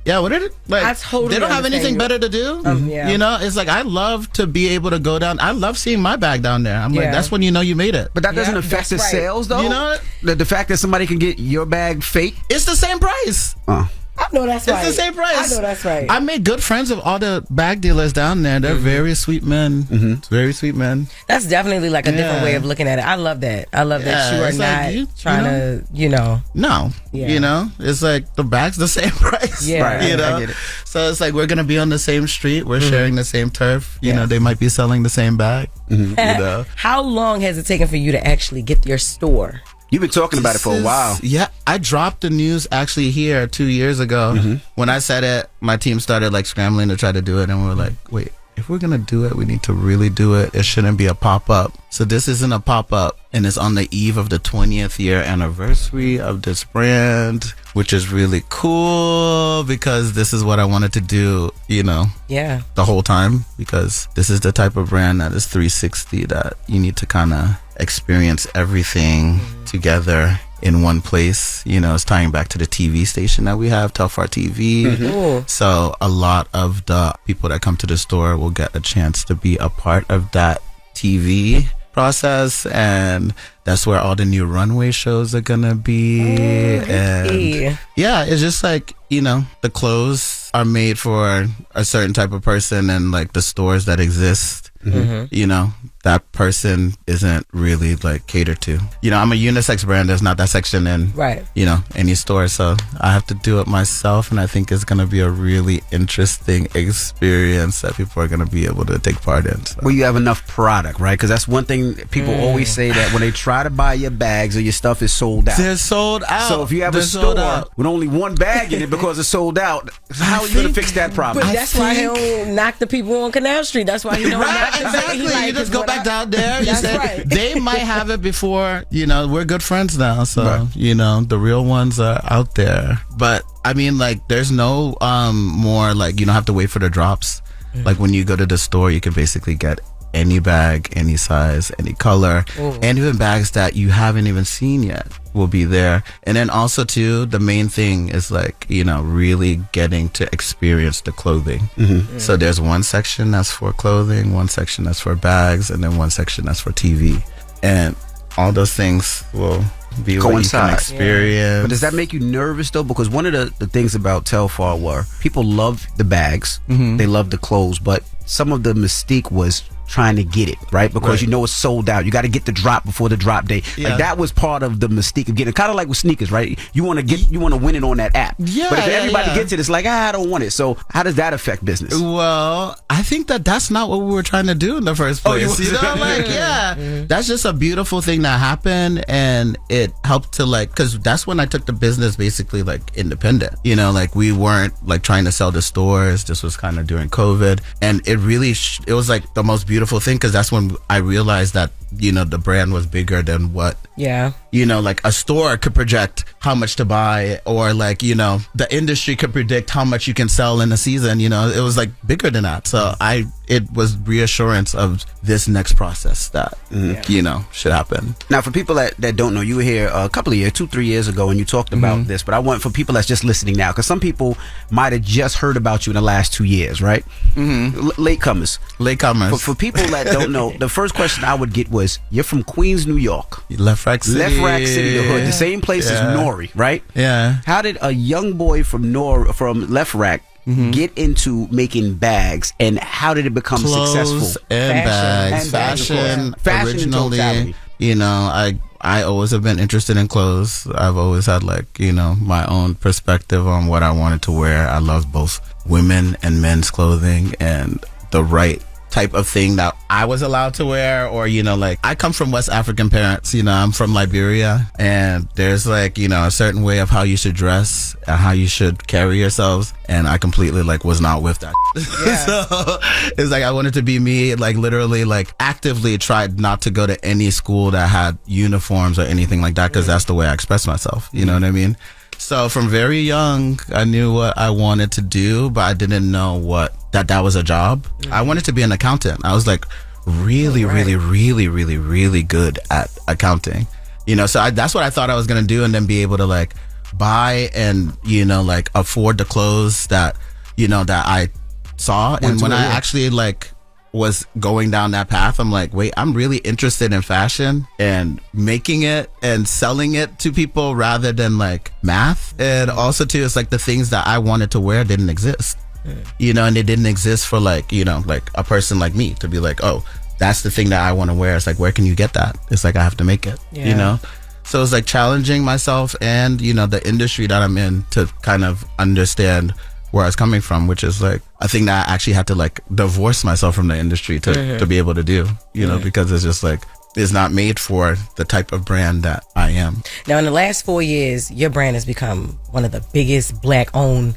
Speaker 22: yeah, what did it like?
Speaker 4: I totally
Speaker 22: they don't have anything better to do. It's like I love to be able to go down. I love seeing my bag down there. I'm like, that's when you made it.
Speaker 3: But that doesn't affect the sales, though. The fact that somebody can get your bag fake,
Speaker 22: it's the same price.
Speaker 4: I know that's right.
Speaker 22: It's the same price.
Speaker 4: I know that's right.
Speaker 22: I made good friends with all the bag dealers down there. They're very sweet men. Very sweet men.
Speaker 4: That's definitely like a different way of looking at it. I love that. I love that you are not trying to,
Speaker 22: No. It's like the bag's the same price.
Speaker 4: Yeah.
Speaker 3: Right. I get it.
Speaker 22: So it's like we're going to be on the same street. We're sharing the same turf. They might be selling the same bag.
Speaker 4: How long has it taken for you to actually get your store?
Speaker 3: You've been talking about it for a while.
Speaker 22: Yeah, I dropped the news actually here 2 years ago. When I said it, my team started like scrambling to try to do it, and we were like, wait, if we're gonna do it, we need to really do it. It shouldn't be a pop-up. So this isn't a pop-up, and it's on the eve of the 20th year anniversary of this brand, which is really cool because this is what I wanted to do, the whole time, because this is the type of brand that is 360, that you need to kind of experience everything together in one place. It's tying back to the TV station that we have, Telfar TV. So a lot of the people that come to the store will get a chance to be a part of that TV process, and that's where all the new runway shows are gonna be. And it's just like, the clothes are made for a certain type of person, and like the stores that exist, that person isn't really like catered to. I'm a unisex brand. There's not that section in any store, so I have to do it myself, and I think it's gonna be a really interesting experience that people are gonna be able to take part in. So.
Speaker 3: Well, you have enough product, right? Because that's one thing people always say, that when they try to buy your bags or your stuff, is sold out.
Speaker 22: They're sold out.
Speaker 3: So if you have a store with only one bag in it because it's sold out, how are you gonna fix that problem?
Speaker 4: But that's why he don't knock the people on Canal Street. That's why he don't knock the
Speaker 22: exactly. You just go back down there. You said they might have it before. We're good friends now, so the real ones are out there. But I mean, like, there's no more, like, you don't have to wait for the drops. Like, when you go to the store, you can basically get any bag, any size, any color, and even bags that you haven't even seen yet will be there. And then also too, the main thing is like, really getting to experience the clothing. So there's one section that's for clothing, one section that's for bags, and then one section that's for TV. And all those things will be what you can experience.
Speaker 3: But does that make you nervous though? Because one of the things about Telfar were people love the bags, they love the clothes, but some of the mystique was trying to get it right, because it's sold out. You got to get the drop before the drop day. Like, that was part of the mystique of getting it. Kind of like with sneakers, right? You want to win it on that app. But if everybody gets it, it's like, I don't want it. So how does that affect business?
Speaker 22: Well, I think that's not what we were trying to do in the first place. That's just a beautiful thing that happened, and it helped to, like, because that's when I took the business basically like independent. Like, we weren't like trying to sell to stores. This was kind of during COVID, and it really it was like the most beautiful thing, because that's when I realized that the brand was bigger than what, like a store could project how much to buy, or like, the industry could predict how much you can sell in a season. It was like bigger than that. So it was reassurance of this next process that, should happen.
Speaker 3: Now, for people that don't know, you were here a couple of years, 2-3 years ago, and you talked about this, but I want for people that's just listening now, because some people might have just heard about you in the last 2 years, right? Latecomers. For people that don't know, the first question I would get was, you're from Queens, New York.
Speaker 22: Left Rack City.
Speaker 3: The hood, the same place as Nori, right?
Speaker 22: Yeah.
Speaker 3: How did a young boy from Left Rack get into making bags, and how did it become successful?
Speaker 22: And bags. Fashion originally, I always have been interested in clothes. I've always had my own perspective on what I wanted to wear. I love both women and men's clothing, and the right type of thing that I was allowed to wear, or I come from West African parents. I'm from Liberia, and there's a certain way of how you should dress and how you should carry yourselves, and I completely was not with that. So it's I wanted to be me, literally actively tried not to go to any school that had uniforms or anything like that, because that's the way I express myself. You know what I mean? So from very young, I knew what I wanted to do, but I didn't know that was a job. I wanted to be an accountant. I was really good at accounting. So that's what I thought I was going to do, and then be able to buy and, afford the clothes that, that I saw. And when I actually was going down that path, I'm wait, I'm really interested in fashion and making it and selling it to people rather than math. And also too, it's the things that I wanted to wear didn't exist, and it didn't exist for a person like me to be oh, that's the thing that I want to wear. It's where can you get that? It's I have to make it, So it's challenging myself and, the industry that I'm in to kind of understand where I was coming from, which is a thing that I actually had to divorce myself from the industry to be able to do, because it's just it's not made for the type of brand that I am.
Speaker 4: Now, in the last 4 years, your brand has become one of the biggest Black-owned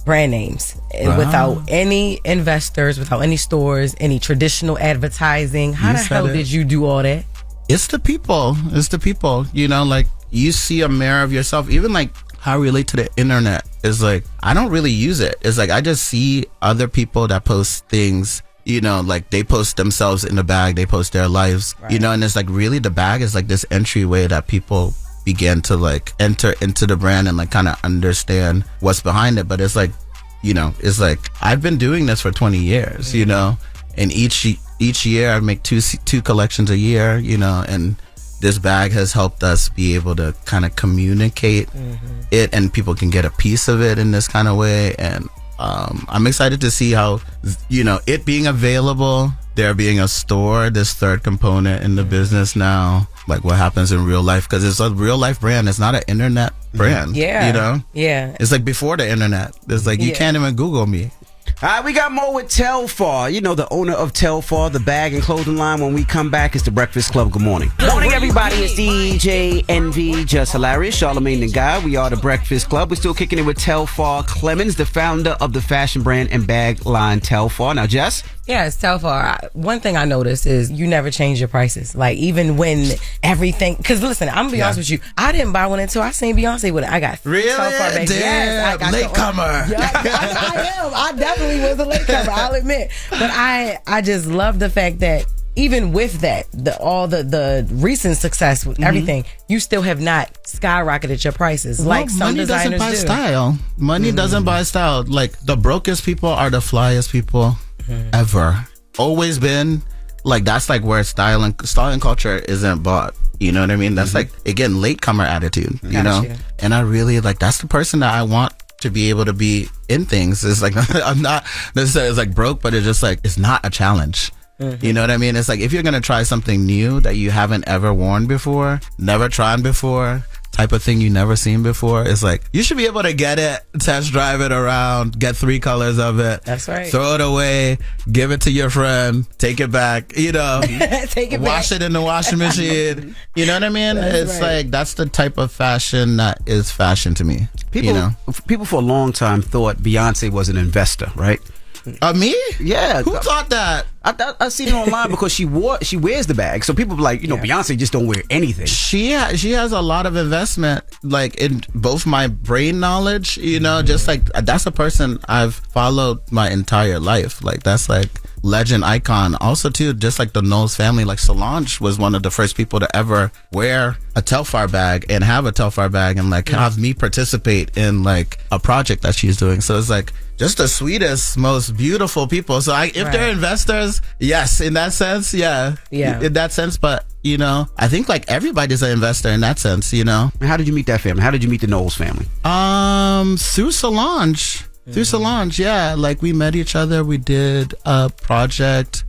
Speaker 4: brand names. Wow. Without any investors, without any stores, any traditional advertising. How the hell did you do all that?
Speaker 22: It's the people. You see a mirror of yourself. Even how I relate to the internet is I don't really use it. It's I just see other people that post things, they post themselves in the bag, they post their lives, and it's really the bag is this entryway that people begin to enter into the brand and kind of understand what's behind it. But it's it's I've been doing this for 20 years, and each year I make two collections a year, and this bag has helped us be able to kind of communicate it, and people can get a piece of it in this kind of way. And I'm excited to see how, it being available, there being a store, this third component in the business now, what happens in real life, because it's a real life brand. It's not an internet brand.
Speaker 4: Yeah.
Speaker 22: It's before the internet. It's you can't even Google me.
Speaker 3: All right, we got more with Telfar. The owner of Telfar, the bag and clothing line. When we come back, it's the Breakfast Club. Good morning. Morning, everybody. It's DJ Envy, Jess Hilarious, Charlamagne the Guy. We are the Breakfast Club. We're still kicking it with Telfar Clemens, the founder of the fashion brand and bag line Telfar. Now, Jess?
Speaker 4: Yeah, it's Telfar. One thing I noticed is you never change your prices. Even when everything, because listen, I'm gonna be honest with you, I didn't buy one until I seen Beyonce with it. I got
Speaker 22: really
Speaker 4: Telfar bags.
Speaker 22: Yes, I got latecomer.
Speaker 4: Yeah, I am. I definitely was a latecomer. I'll admit, but I just love the fact that even with that, all the recent success with everything, you still have not skyrocketed your prices some designers do.
Speaker 22: Money doesn't buy style. Money doesn't buy style. The brokest people are the flyest people ever. Always been. That's where style and culture isn't bought. You know what I mean? That's again, latecomer attitude. You know? And I really that's the person that I want to be able to be in things. It's I'm not necessarily it's broke, but it's just it's not a challenge. You know what I mean? It's if you're gonna try something new that you haven't ever worn before, never tried before, type of thing you never seen before, it's you should be able to get it, test drive it around, get 3 colors of it.
Speaker 4: That's right.
Speaker 22: Throw it away, give it to your friend, take it back, take
Speaker 4: it
Speaker 22: wash
Speaker 4: back.
Speaker 22: It in the washing machine. You know what I mean?
Speaker 4: That's
Speaker 22: it's
Speaker 4: right.
Speaker 22: That's the type of fashion that is fashion to me.
Speaker 3: People for a long time thought Beyonce was an investor, right?
Speaker 22: Me?
Speaker 3: Yeah.
Speaker 22: Who thought that?
Speaker 3: I seen it online because she wears the bag. So people be like, Beyonce just don't wear anything.
Speaker 22: She has a lot of investment, like in both my brain knowledge, just like that's a person I've followed my entire life. Like that's like legend icon. Also too, just like the Knowles family, like Solange was one of the first people to ever wear a Telfar bag and have a Telfar bag and like have me participate in like a project that she's doing. So it's like just the sweetest, most beautiful people. So if they're investors, yes, in that sense, yeah, in that sense. But I think like everybody's an investor in that sense. And
Speaker 3: how did you meet that family? How did you meet the Knowles family?
Speaker 22: Through Solange. Through Solange, yeah. Like we met each other. We did a project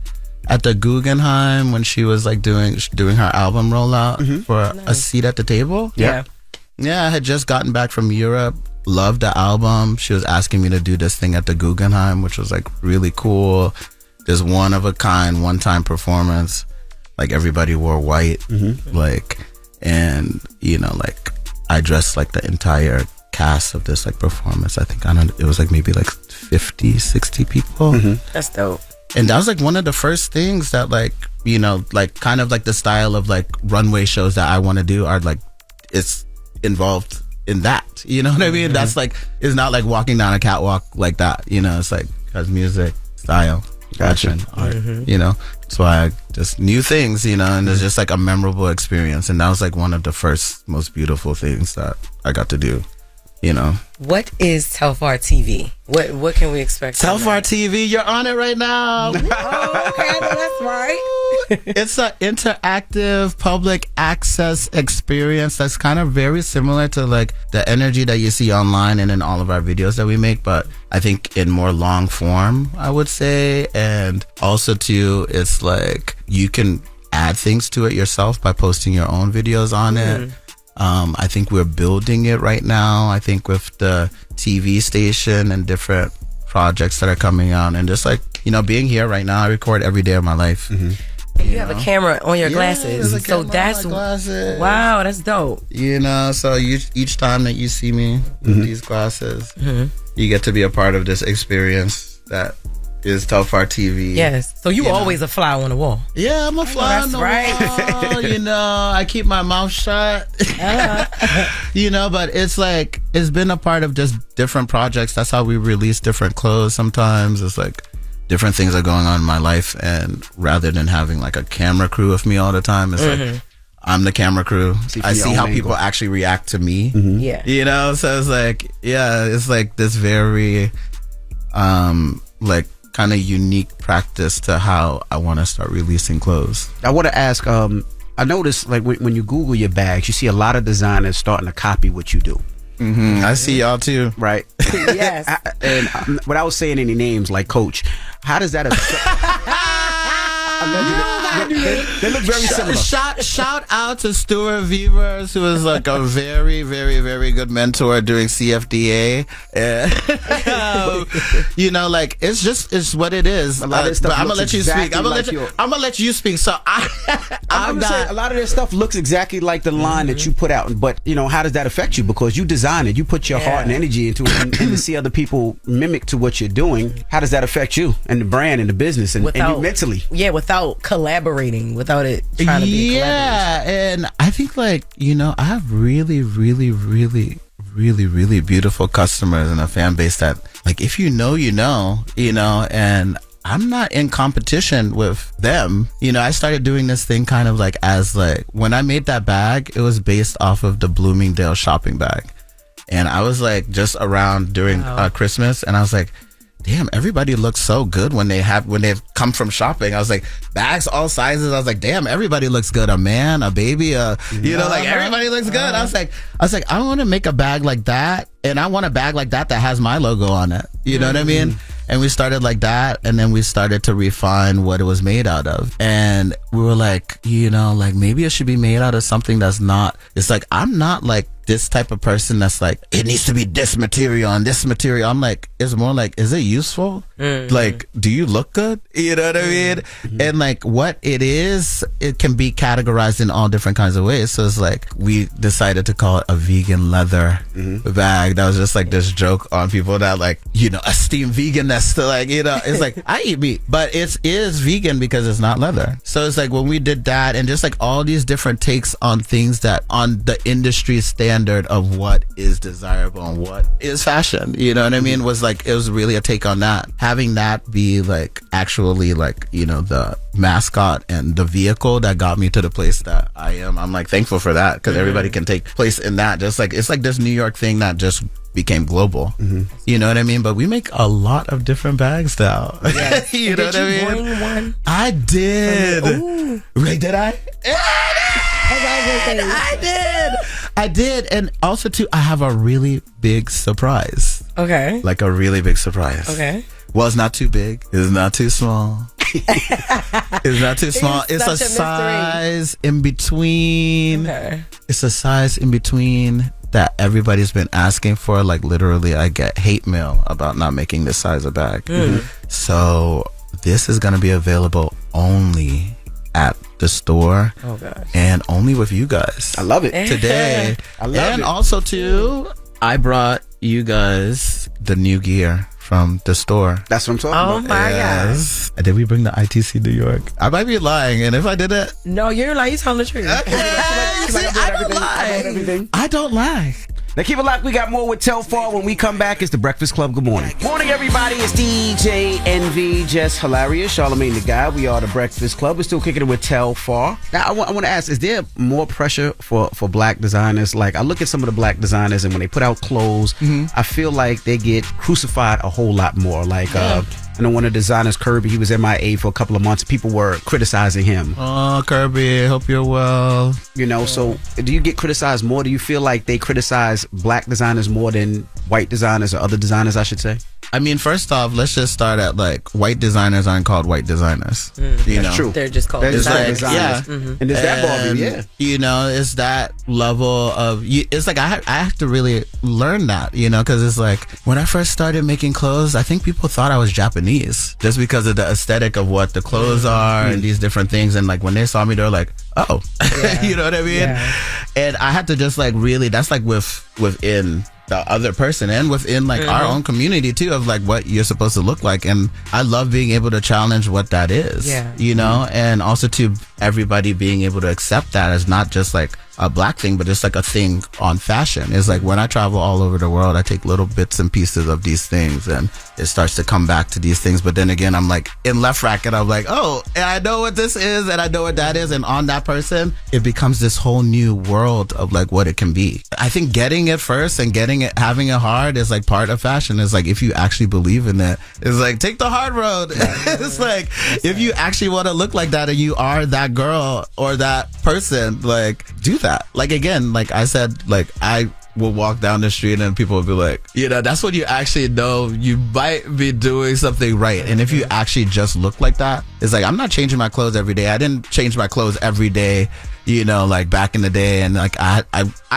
Speaker 22: at the Guggenheim when she was like doing her album rollout for A Seat at the Table.
Speaker 3: Yeah.
Speaker 22: I had just gotten back from Europe. Loved the album. She was asking me to do this thing at the Guggenheim, which was like really cool. This one of a kind, one time performance. Like everybody wore white, like, and like I dressed like the entire cast of this like performance. I think it was like maybe like 50, 60 people.
Speaker 4: That's dope.
Speaker 22: And that was like one of the first things that like like kind of like the style of like runway shows that I want to do are like it's involved in that, you know what I mean? That's like, it's not like walking down a catwalk like that, it's like has music, style, fashion, art, so I just new things, and it's just like a memorable experience. And that was like one of the first most beautiful things that I got to do,
Speaker 4: What is Telfar TV? What can we expect?
Speaker 22: Telfar TV, you're on it right now.
Speaker 4: Okay, that's right.
Speaker 22: It's an interactive public access experience that's kind of very similar to like the energy that you see online and in all of our videos that we make, but I think in more long form, I would say. And also too, it's like you can add things to it yourself by posting your own videos on it. I think we're building it right now. I think with the TV station and different projects that are coming out, and just like, being here right now, I record every day of my life.
Speaker 4: You have a camera on your glasses. So that's
Speaker 22: glasses.
Speaker 4: Wow, that's dope.
Speaker 22: So each time that you see me with these glasses, you get to be a part of this experience that is Telfar TV.
Speaker 4: Yes. So you always a fly on the wall.
Speaker 22: Yeah, I'm a fly on the wall. I keep my mouth shut. But it's like, it's been a part of just different projects. That's how we release different clothes sometimes. It's like different things are going on in my life. And rather than having like a camera crew with me all the time, it's like, I'm the camera crew. I see how people actually react to me.
Speaker 4: Yeah.
Speaker 22: So it's like, it's like this very, like, kind of unique practice to how I want to start releasing clothes.
Speaker 3: I want to ask, I noticed like when you Google your bags, you see a lot of designers starting to copy what you do.
Speaker 22: I see y'all too.
Speaker 3: Right.
Speaker 4: Yes.
Speaker 3: And without saying any names like Coach, how does that affect? They look very similar.
Speaker 22: Shout out to Stuart Vevers, who was like a very, very, very good mentor during CFDA. Like it's what it is.
Speaker 3: A lot of stuff.
Speaker 22: But I'm gonna let you speak. I'm gonna let you speak. So I'm
Speaker 3: saying a lot of this stuff looks exactly like the line that you put out. But how does that affect you? Because you design it, you put your heart and energy into it, and to see other people mimic to what you're doing, how does that affect you and the brand and the business and you mentally?
Speaker 4: Yeah, without collaborating, without it trying to be a collaboration.
Speaker 22: And I think like, I have really, really, really, really, really beautiful customers and a fan base that like, if you know, and I'm not in competition with them. I started doing this thing kind of like as like, when I made that bag, it was based off of the Bloomingdale shopping bag. And I was like just around during Christmas, and I was like, damn, everybody looks so good when they've come from shopping. I was like, bags all sizes. I was like, damn, everybody looks good. A man, a baby, like everybody looks good. I was like, I want to make a bag like that, and I want a bag like that has my logo on it. You know what I mean? And we started like that, and then we started to refine what it was made out of. And we were like, like maybe it should be made out of something that's not, it's like, I'm not like this type of person that's like, it needs to be this material and this material. I'm like, it's more like, is it useful? Like, do you look good? You know what I mean? And like what it is, it can be categorized in all different kinds of ways. So it's like, we decided to call it a vegan leather bag. That was just like this joke on people that like, you know, esteem vegan. That's still like, you know, it's like, I eat meat, but it is vegan because it's not leather. So it's like when we did that and just like all these different takes on things that on the industry standard of what is desirable and what is fashion, you know what I mean? Was like, it was really a take on that. Having that be like actually like, you know, the mascot and the vehicle that got me to the place that I am. I'm like thankful for that because everybody can take place in that. Just like, it's like this New York thing that just became global. You know what I mean? But we make a lot of different bags now. Yes. You know what I mean?
Speaker 4: Bring one?
Speaker 22: I did. Wait, did I? I did. And also too, I have a really big surprise.
Speaker 4: Okay.
Speaker 22: Like a really big surprise.
Speaker 4: Okay.
Speaker 22: Well, it's not too big. It's not too small. It's not too small. It's a size in between.
Speaker 4: Okay.
Speaker 22: It's a size in between that everybody's been asking for. Like literally, I get hate mail about not making this size of bag. So this is going to be available only at the store.
Speaker 4: Oh gosh.
Speaker 22: And only with you guys.
Speaker 3: I love it.
Speaker 22: Today.
Speaker 3: I love it.
Speaker 22: And also too, I brought you guys the new gear from the store.
Speaker 3: That's what I'm talking about.
Speaker 4: My gosh.
Speaker 22: Did we bring the ITC New York? I might be lying, and if I did it,
Speaker 4: No, you're like, you telling the truth.
Speaker 22: I don't lie.
Speaker 3: Now keep it locked. We got more with Telfar. When we come back, it's the Breakfast Club. Good morning. Morning, everybody. It's DJ NV, Jess Hilarious, Charlamagne the Guy. We are the Breakfast Club. We're still kicking it with Telfar. Now, I want to ask, is there more pressure for black designers? Like, I look at some of the black designers, and when they put out clothes, I feel like they get crucified a whole lot more. Like, I know one of the designers, Kirby, he was MIA for a couple of months. People were criticizing him.
Speaker 22: Oh, Kirby, hope you're well.
Speaker 3: You know, so do you get criticized more? Do you feel like they criticize black designers more than white designers or other designers, I should say?
Speaker 22: I mean, first off, let's just start at like, white designers aren't called white designers. You know,
Speaker 3: That's true.
Speaker 4: They're just called
Speaker 3: designers.
Speaker 22: Yeah.
Speaker 3: And there's that ballgame,
Speaker 22: You know, it's that level of, it's like, I have to really learn that, you know, because it's like, when I first started making clothes, I think people thought I was Japanese just because of the aesthetic of what the clothes are and these different things. And like, when they saw me, they're like, oh, you know what I mean? And I had to just like really, that's like within the other person and within like our own community too, of like what you're supposed to look like. And I love being able to challenge what that is, you know, and also to everybody being able to accept that as not just like a black thing, but it's like a thing on fashion. It's like when I travel all over the world, I take little bits and pieces of these things and it starts to come back to these things. But then again, I'm like in left rack and I'm like, oh, and I know what this is and I know what that is. And on that person, it becomes this whole new world of like what it can be. I think getting it first and having it hard is like part of fashion. It's like, if you actually believe in it, it's like, take the hard road. It's like, if you actually want to look like that and you are that girl or that person, like, do that. Like, again, like I said, like, I will walk down the street and people will be like, you know, that's when you actually know you might be doing something right. And if you actually just look like that, it's like, I'm not changing my clothes every day. I didn't change my clothes every day, you know, like back in the day. And like, I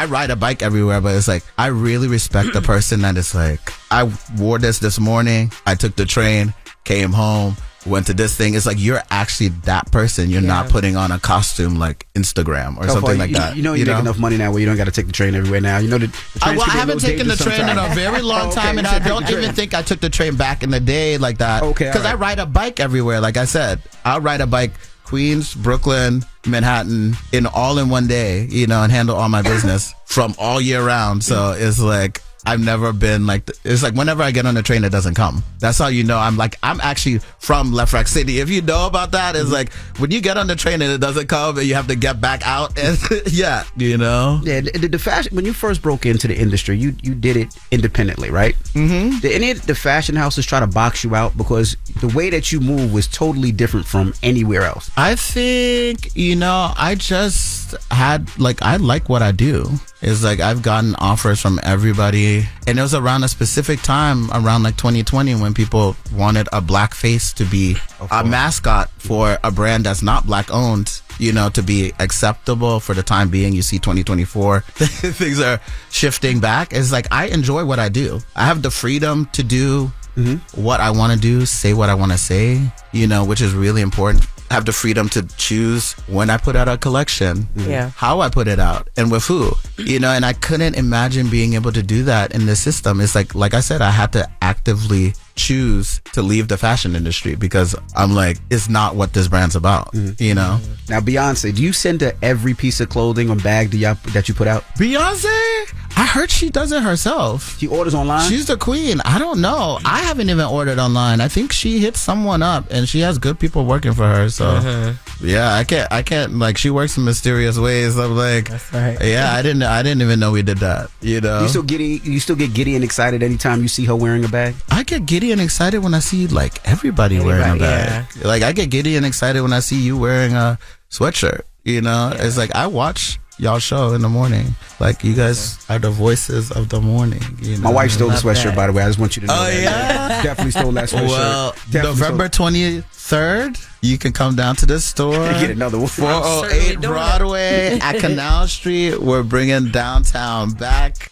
Speaker 22: ride a bike everywhere, but it's like, I really respect the person that is like, I wore this morning, I took the train, came home, went to this thing. It's like, you're actually that person. You're not putting on a costume like Instagram or something like that.
Speaker 3: You make enough money now where you don't got to take the train everywhere now. You know, the
Speaker 22: well, I haven't taken the train in a very long time, and I don't even think I took the train back in the day like that. Okay, because I ride a bike everywhere. Like I said, I'll ride a bike Queens, Brooklyn, Manhattan, all in one day, you know, and handle all my business from all year round. So it's like, I've never been like, it's like whenever I get on the train, it doesn't come. That's how you know I'm actually from Left Rack City. If you know about that, it's like when you get on the train and it doesn't come and you have to get back out. And you know?
Speaker 3: Yeah, the fashion, when you first broke into the industry, you did it independently, right? Did any of the fashion houses try to box you out? Because the way that you move was totally different from anywhere else.
Speaker 22: I think, you know, I just had, like, I like what I do. It's like I've gotten offers from everybody, and it was around a specific time, around like 2020, when people wanted a black face to be a mascot for a brand that's not black owned. to be acceptable for the time being. You see 2024, things are shifting back. It's like, I enjoy what I do. I have the freedom to do what I want to do, say what I want to say, which is really important. I have the freedom to choose when I put out a collection, how I put it out, and with who, and I couldn't imagine being able to do that in the system. It's like I said, I had to actively choose to leave the fashion industry because I'm like, it's not what this brand's about, Now, Beyonce, do you send her every piece of clothing or bag that you put out? Beyonce? I heard she does it herself. She orders online? She's the queen. I don't know. I haven't even ordered online. I think she hit someone up and she has good people working for her. So, yeah, I can't, like, she works in mysterious ways. I'm like, that's right. Yeah, I didn't even know we did that, You still get giddy and excited anytime you see her wearing a bag? I get giddy and excited when I see, like, everybody wearing a bag. Yeah. Like, I get giddy and excited when I see you wearing a sweatshirt, It's like, I watch y'all show in the morning. Like, you guys are the voices of the morning. My wife stole the sweatshirt, by the way. I just want you to know that. Yeah? Definitely stole that sweatshirt. Well, November 23rd, you can come down to the store. Get another one. 408 Broadway at Canal Street. We're bringing downtown back.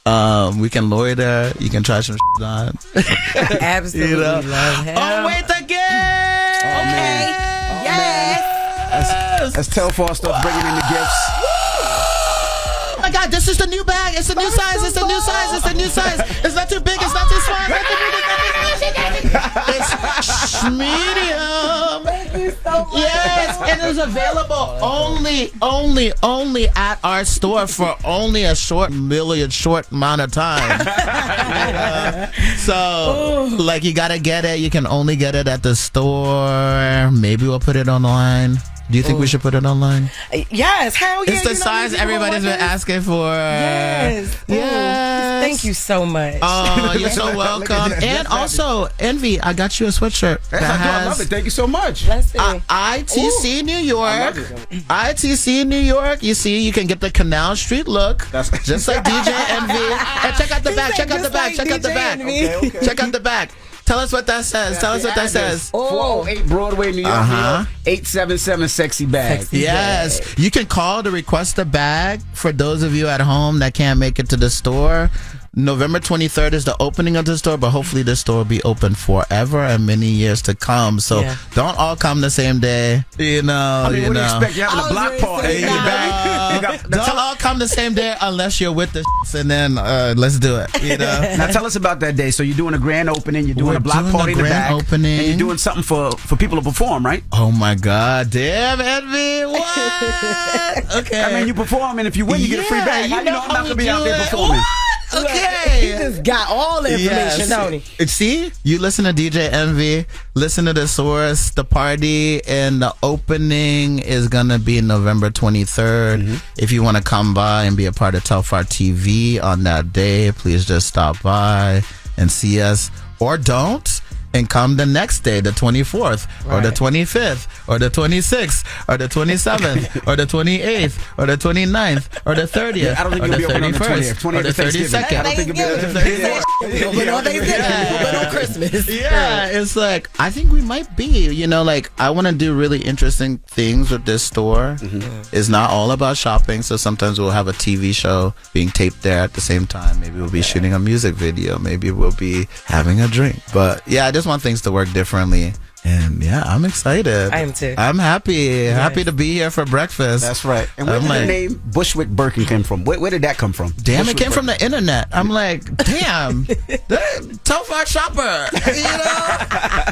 Speaker 22: We can loiter. You can try some shit on.
Speaker 4: Absolutely love him.
Speaker 22: Oh, wait, the gift!
Speaker 4: Okay. Yes.
Speaker 3: As Telfar starts bringing in the gifts.
Speaker 22: Oh my God, this is the new bag. It's the new size. It's the new size. It's the new size. It's not too big. It's not too small. It's medium.
Speaker 4: Thank you so much.
Speaker 22: Yes, and it's available only at our store for only a short amount of time. So, like, you gotta get it. You can only get it at the store. Maybe we'll put it online. Do you think we should put it online?
Speaker 4: Yes, hell yeah.
Speaker 22: It's the size everybody's been asking for.
Speaker 4: Yes.
Speaker 22: Yes.
Speaker 4: Thank you so much.
Speaker 22: Oh, you're so welcome. And also, Envy, I got you a sweatshirt.
Speaker 3: I love it. Thank you so much.
Speaker 4: Let's see.
Speaker 22: ITC New York. ITC New York. You see, you can get the Canal Street look. Just like DJ Envy. And check out the back. Check out the back. Check out the back. Okay. Check out the back. Tell us what that says. Tell us what that says.
Speaker 3: 408 Broadway, New York. 877 Sexy Bag.
Speaker 22: Yes. You can call to request a bag for those of you at home that can't make it to the store. November 23rd is the opening of the store, but hopefully the store will be open forever and many years to come. So don't all come the same day.
Speaker 3: What do you expect? You're having a block party.
Speaker 22: Don't all come the same day unless you're with the and then let's do it.
Speaker 3: Now tell us about that day. So you're doing a grand opening, you're doing a block party in the back,
Speaker 22: opening.
Speaker 3: and you're doing something for people to perform, right?
Speaker 22: Oh my God, damn Envy, what? Okay.
Speaker 3: I mean, you perform, and if you win, you get a free bag. How you know I'm not gonna be out there performing?
Speaker 22: Okay.
Speaker 4: He just got all the information, don't he?
Speaker 22: See? You listen to DJ Envy, listen to the source. The party and the opening is going to be November 23rd. If you want to come by and be a part of Telfar TV on that day, please just stop by and see us. Or don't. And come the next day, the 24th, or the 25th, or the 26th, or the 27th, or the 28th, or the 29th, or the 30th,
Speaker 3: I don't think
Speaker 22: or
Speaker 3: you'll
Speaker 22: the
Speaker 3: be open on the
Speaker 22: 31st, or the 32nd.
Speaker 3: I don't think you'll be on the 34th.
Speaker 4: But on Christmas.
Speaker 22: Yeah, it's like, I think we might be, like, I want to do really interesting things with this store. It's not all about shopping, so sometimes we'll have a TV show being taped there at the same time. Maybe we'll be shooting a music video. Maybe we'll be having a drink. But yeah, I just want things to work differently. And yeah, I'm excited.
Speaker 4: I am too.
Speaker 22: I'm happy. Happy to be here for breakfast.
Speaker 3: That's right. And where did the name Bushwick Birkin come from? Where did that come from?
Speaker 22: Damn, Bushwick it came from the internet. I'm like, damn, Telfar shopper.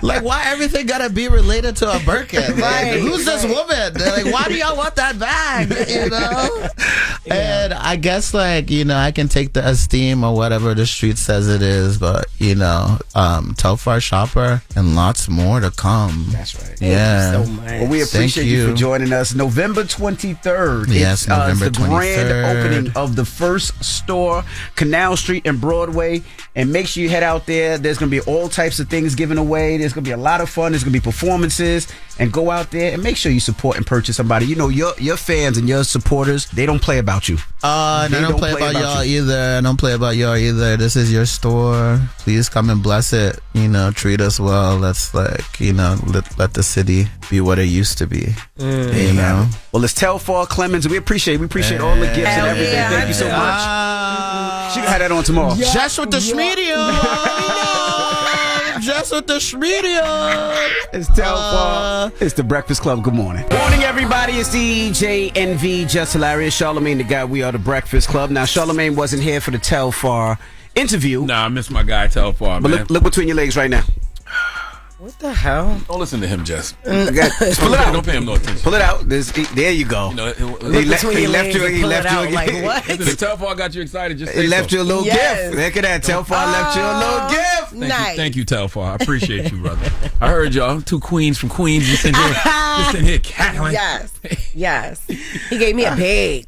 Speaker 22: Like, why everything gotta be related to a Birkin? Like, who's this woman? Like, why do y'all want that bag? And I guess, like, I can take the esteem or whatever the street says it is, but Telfar shopper and lots more to come.
Speaker 3: That's right.
Speaker 22: Yeah.
Speaker 3: Thank you so much. Well, we appreciate you for joining us. November 23rd.
Speaker 22: Yes, November 23rd.
Speaker 3: It's the grand opening of the first store, Canal Street and Broadway. And make sure you head out there. There's going to be all types of things given away. There's going to be a lot of fun. There's going to be performances. And go out there and make sure you support and purchase somebody. Your fans and your supporters, they don't play about you.
Speaker 22: I don't play about y'all either. I don't play about y'all either. This is your store. Please come and bless it. Treat us well. Let's let the city be what it used to be.
Speaker 3: Well, it's Telfar, Clemens. We appreciate all the gifts and everything. Thank you so much. She can have that on tomorrow.
Speaker 22: Jess with the Schmedia. Jess with the Schmedia.
Speaker 3: It's Telfar. It's the Breakfast Club. Good morning. Morning, everybody. It's DJNV, Jess Hilarious, Charlamagne, the guy. We are the Breakfast Club. Now, Charlamagne wasn't here for the Telfar interview.
Speaker 13: Nah, I miss my guy Telfar,
Speaker 3: man. But look between your legs right now.
Speaker 4: What the hell?
Speaker 13: Don't listen to him, Jess.
Speaker 3: Pull it out.
Speaker 13: Don't pay him no attention.
Speaker 3: Pull it out. There you go.
Speaker 4: He left you. Like what?
Speaker 13: Listen, Telfar got you excited. Just
Speaker 3: he left you a little gift. Look at that. Telfar left you a little gift.
Speaker 13: Thank you, Telfar. I appreciate you, brother. I heard y'all 2 queens from Queens just in here cackling.
Speaker 4: Yes. He gave me a bag.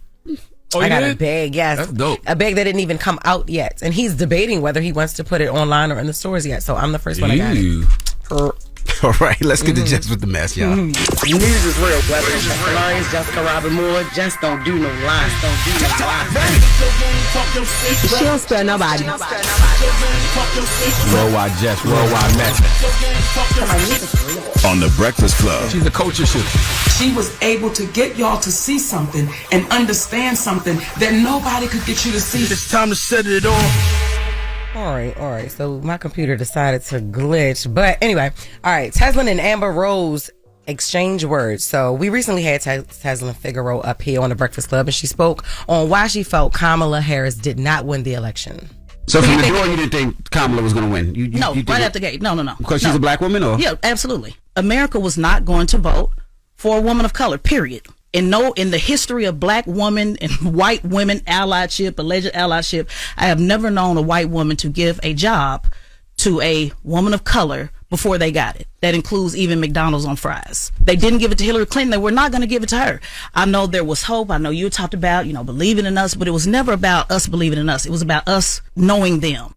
Speaker 13: Oh,
Speaker 4: I got a bag, yes.
Speaker 13: That's dope.
Speaker 4: A bag that didn't even come out yet. And he's debating whether he wants to put it online or in the stores yet. So I'm the first one I got it.
Speaker 3: All right, let's get to Jess with the Mess, y'all.
Speaker 4: News is real. Whether it's Jess Hilarious, Jessica Robin Moore, Jess don't do no lies. She don't spare nobody.
Speaker 13: Worldwide Jess, worldwide Mack.
Speaker 7: On the Breakfast Club.
Speaker 13: She's a culture shift.
Speaker 14: She was able to get y'all to see something and understand something that nobody could get you to see.
Speaker 8: It's time to set it off.
Speaker 4: All right. So my computer decided to glitch. But anyway, all right. Teslin and Amber Rose exchange words. So we recently had Teslin Figaro up here on the Breakfast Club, and she spoke on why she felt Kamala Harris did not win the election.
Speaker 3: So from the door, you didn't think Kamala was going to win? You
Speaker 2: right at the gate. No.
Speaker 3: Because she's a black woman, or?
Speaker 2: Yeah, absolutely. America was not going to vote for a woman of color, period. In the history of black women and white women allyship, alleged allyship, I have never known a white woman to give a job to a woman of color before they got it. That includes even McDonald's on fries. They didn't give it to Hillary Clinton. They were not going to give it to her. I know there was hope. I know you talked about, believing in us, but it was never about us believing in us. It was about us knowing them.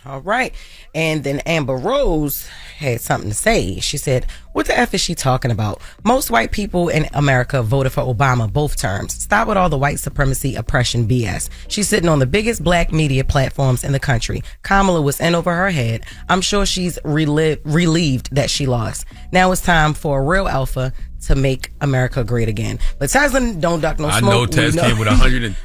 Speaker 4: All right. And then Amber Rose had something to say. She said, what the F is she talking about? Most white people in America voted for Obama both terms. Stop with all the white supremacy oppression BS. She's sitting on the biggest black media platforms in the country. Kamala was in over her head. I'm sure she's relieved that she lost. Now it's time for a real alpha to make America great again. But Teslin don't duck no smoke.
Speaker 13: I know Tez came with 100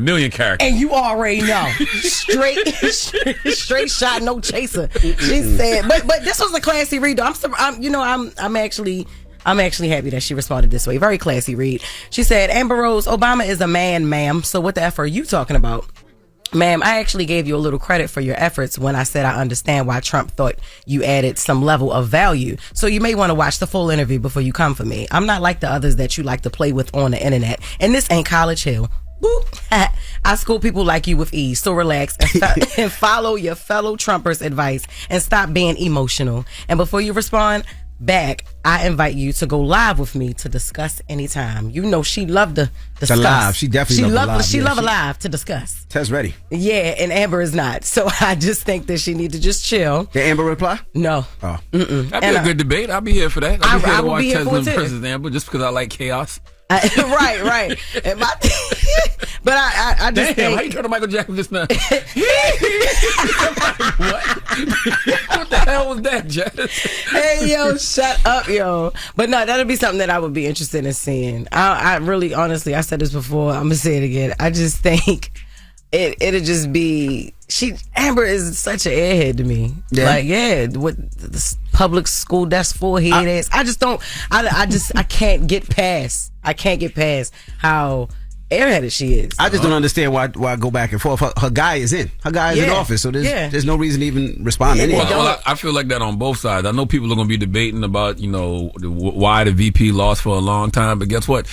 Speaker 13: million characters.
Speaker 4: And you already know. Straight shot, no chaser. She said, but this was a classy read though. I'm actually happy that she responded this way. Very classy read. She said, Amber Rose, Obama is a man, ma'am. So what the F are you talking about? Ma'am, I actually gave you a little credit for your efforts when I said I understand why Trump thought you added some level of value. So you may want to watch the full interview before you come for me. I'm not like the others that you like to play with on the internet. And this ain't College Hill. Boop. I school people like you with ease. So relax and follow your fellow Trumpers' advice and stop being emotional. And before you respond back, I invite you to go live with me to discuss anytime. She loved to discuss.
Speaker 3: The live. She definitely loved the live.
Speaker 4: She loved a live to discuss.
Speaker 3: Tess ready.
Speaker 4: Yeah, and Amber is not. So I just think that she need to just chill.
Speaker 3: Did Amber reply?
Speaker 4: No.
Speaker 3: Oh.
Speaker 13: That'd be a good debate. I'll be here for that. I'll be here to watch Teslin versus Amber just because I like chaos.
Speaker 4: Right. But I just
Speaker 13: think, how you turn to Michael Jackson just now? What the hell was that, Jess?
Speaker 4: Hey, yo, shut up, yo. But no, that'll be something that I would be interested in seeing. I really, honestly, I said this before, I'm gonna say it again. I just think it'll just be Amber is such an airhead to me. Yeah. With the public school, that's forehead ass. I just don't. I can't get past. I can't get past how airheaded she is.
Speaker 3: I just don't understand why go back and forth. Her guy is in. Her guy is in office, so there's no reason to even respond to anything.
Speaker 13: Well, I feel like that on both sides. I know people are going to be debating about why the VP lost for a long time, but guess what?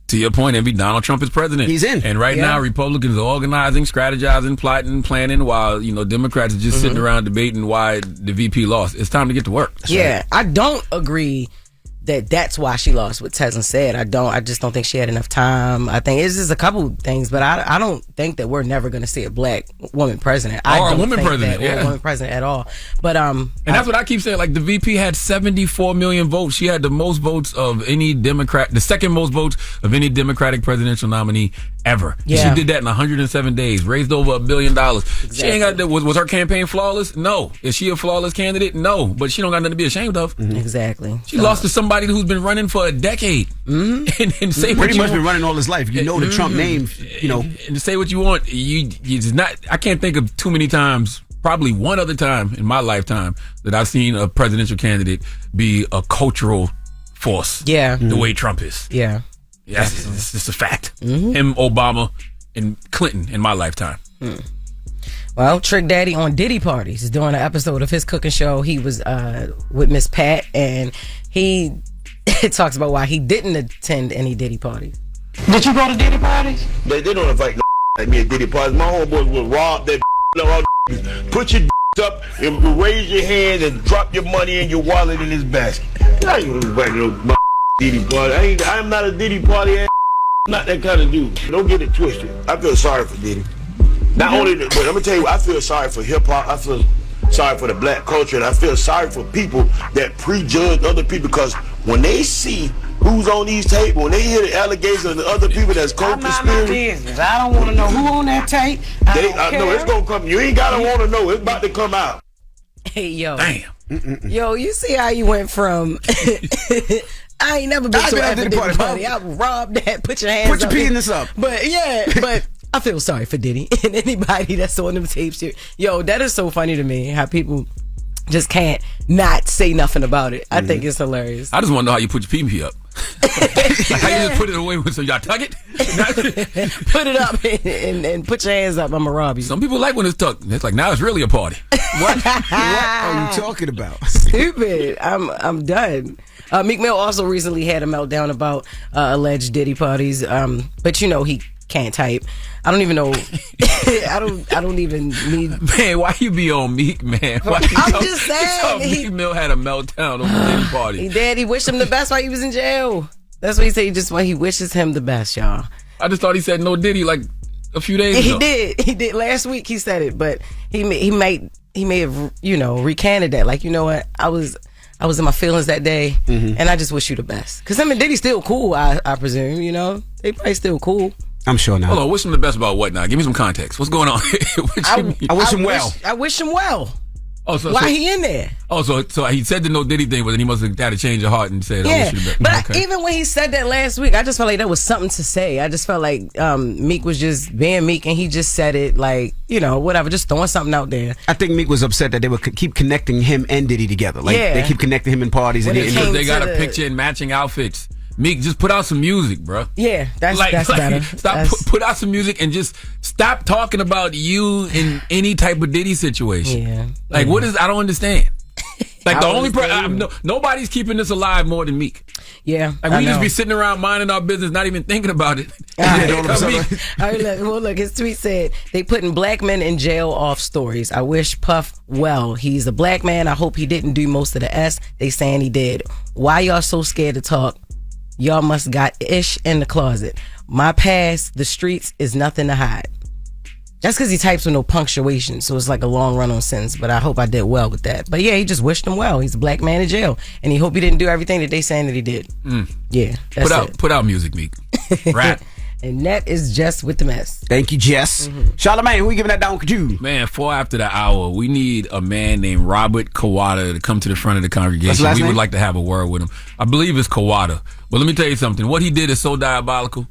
Speaker 13: To your point, Donald Trump is president.
Speaker 3: He's in.
Speaker 13: And right now, Republicans are organizing, strategizing, plotting, planning, while, Democrats are just sitting around debating why the VP lost. It's time to get to work.
Speaker 4: That's right. I don't agree that's why she lost, what Teslin said. I just don't think she had enough time. I think it's just a couple things, but I don't think that we're never going to see a black woman president.
Speaker 13: Or a woman president,
Speaker 4: or a woman president at all. But
Speaker 13: and that's what I keep saying. Like, the VP had 74 million votes. She had the most votes of any Democrat, the second most votes of any Democratic presidential nominee ever.
Speaker 4: Yeah.
Speaker 13: She did that in 107 days, raised over $1 billion. Exactly. She ain't got that. Was her campaign flawless? No. Is she a flawless candidate? No. But she don't got nothing to be ashamed of.
Speaker 4: Exactly.
Speaker 13: She lost to somebody who's been running for a decade. And say
Speaker 3: pretty much been running all his life. You know the Trump name. You know,
Speaker 13: and to say what you want, you just not. I can't think of too many times. Probably one other time in my lifetime that I've seen a presidential candidate be a cultural force.
Speaker 4: Yeah.
Speaker 13: The way Trump is.
Speaker 4: Yeah.
Speaker 13: Yes, it's just a fact. Him, Obama, and Clinton in my lifetime.
Speaker 4: Well, Trick Daddy on Diddy parties is doing an episode of his cooking show. He was with Miss Pat, and he talks about why he didn't attend any Diddy parties.
Speaker 8: Did you go to Diddy parties?
Speaker 1: They don't invite no like me at Diddy parties. My homeboys will rob that all. Put your up and raise your hand and drop your money in your wallet in his basket. I ain't gonna invite no Diddy party. I'm not a Diddy party ass. I'm not that kind of dude. Don't get it twisted. I feel sorry for Diddy. Not only that, but I'm gonna tell you, I feel sorry for hip hop. I feel sorry for the black culture, and I feel sorry for people that prejudge other people, because when they see who's on these tapes, when they hear the allegations of the other people that's co-conspiring,
Speaker 8: my business. I don't want to know who on that tape. I
Speaker 1: know it's gonna come. You ain't gotta want to know. It's about to come out.
Speaker 4: Hey, yo.
Speaker 13: Damn.
Speaker 4: Yo, you see how you went from... I ain't never been to a Diddy party. I robbed that. Put your hands up.
Speaker 3: Put your penis up.
Speaker 4: But yeah, but I feel sorry for Diddy and anybody that's on them tapes here. Yo, that is so funny to me, how people just can't not say nothing about it. I think it's hilarious.
Speaker 13: I just want to know how you put your pee up. Like how you just put it away so y'all tuck it?
Speaker 4: Put it up and put your hands up. I'm a rob you.
Speaker 13: Some people like when it's tucked. It's like, now it's really a party.
Speaker 3: What are you talking about?
Speaker 4: Stupid. I'm done. Meek Mill also recently had a meltdown about alleged Diddy parties. But you know he can't type. I don't even know. I don't even need.
Speaker 13: Man, why you be on Meek, man?
Speaker 4: I'm just saying.
Speaker 13: Meek Mill had a meltdown over the Diddy party.
Speaker 4: He did. He wished him the best while he was in jail. That's what he said. He wishes him the best, y'all.
Speaker 13: I just thought he said no Diddy like a few days ago.
Speaker 4: He did last week. He said it, but he may have recanted that. Like, you know what? I was in my feelings that day, and I just wish you the best. Because him and Diddy still cool, I presume. You know, they probably still cool.
Speaker 3: I'm sure not.
Speaker 13: Hold on, wish him the best about what now? Give me some context. What's going on?
Speaker 3: I wish him well.
Speaker 4: I wish him well.
Speaker 13: Oh, so
Speaker 4: why he in there?
Speaker 13: Oh, so he said the no Diddy thing, but then he must have had a change of heart and said,
Speaker 4: yeah.
Speaker 13: "I wish you the best."
Speaker 4: But
Speaker 13: okay.
Speaker 4: Even when he said that last week, I just felt like that was something to say. I just felt like Meek was just being Meek, and he just said it like, whatever, just throwing something out there.
Speaker 3: I think Meek was upset that they would keep connecting him and Diddy together. Like they keep connecting him in parties, and
Speaker 13: they got a picture in matching outfits. Meek, just put out some music, bro.
Speaker 4: Yeah, that's better.
Speaker 13: Stop. Put out some music and just stop talking about you in any type of Diddy situation.
Speaker 4: Yeah.
Speaker 13: Like, what is? I don't understand. Like the only nobody's keeping this alive more than Meek.
Speaker 4: Yeah,
Speaker 13: like we just be sitting around minding our business, not even thinking about it.
Speaker 4: Look, his tweet said they putting black men in jail off stories. I wish Puff well. He's a black man. I hope he didn't do most of the S. They saying he did. Why y'all so scared to talk? Y'all must got ish in the closet. My past, the streets, is nothing to hide. That's because he types with no punctuation, so it's like a long run on sentence, but I hope I did well with that. But yeah, he just wished him well. He's a black man in jail, and he hope he didn't do everything that they saying that he did. Yeah, that's
Speaker 13: put out music, Meek. Rap.
Speaker 4: And that is Jess with the Mess.
Speaker 3: Thank you, Jess. Charlamagne, who you giving that down to?
Speaker 13: Man, 4 after the hour, we need a man named Robert Kawada to come to the front of the congregation. We would like to have a word with him. I believe it's Kawada. But let me tell you something. What he did is so diabolical.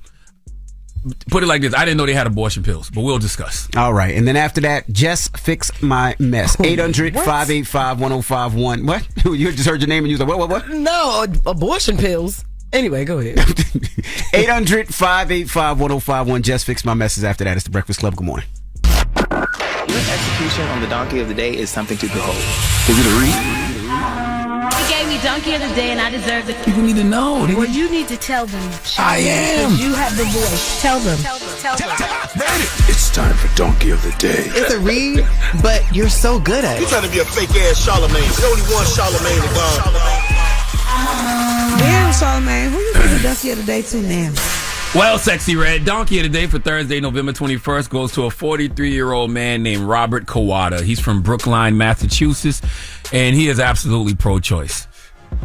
Speaker 13: Put it like this. I didn't know they had abortion pills, but we'll discuss.
Speaker 3: All right. And then after that, Jess Fix My Mess. 800-585-1051. What? You just heard your name and you was like, what?
Speaker 4: No, abortion pills. Anyway, go ahead.
Speaker 3: 800-585-1051. Jess Fix My Mess is after that. It's the Breakfast Club. Good morning.
Speaker 6: Your execution on the donkey of the day is something to behold. Is it a read?
Speaker 15: He gave me donkey of the day and I deserve it.
Speaker 13: People need to know.
Speaker 23: Well, you need to tell them.
Speaker 13: I am.
Speaker 23: You have the voice. Tell them. Tell them.
Speaker 7: It's time for donkey of the day.
Speaker 6: It's a read, but you're so good at it.
Speaker 1: You trying to be a fake ass Charlamagne. There's only one Charlamagne to go.
Speaker 23: Damn, Charlamagne. Who you think the donkey of the day to now?
Speaker 13: Well, Sexy Red, donkey of the day for Thursday, November 21st goes to a 43-year-old man named Robert Kawada. He's from Brookline, Massachusetts, and he is absolutely pro-choice.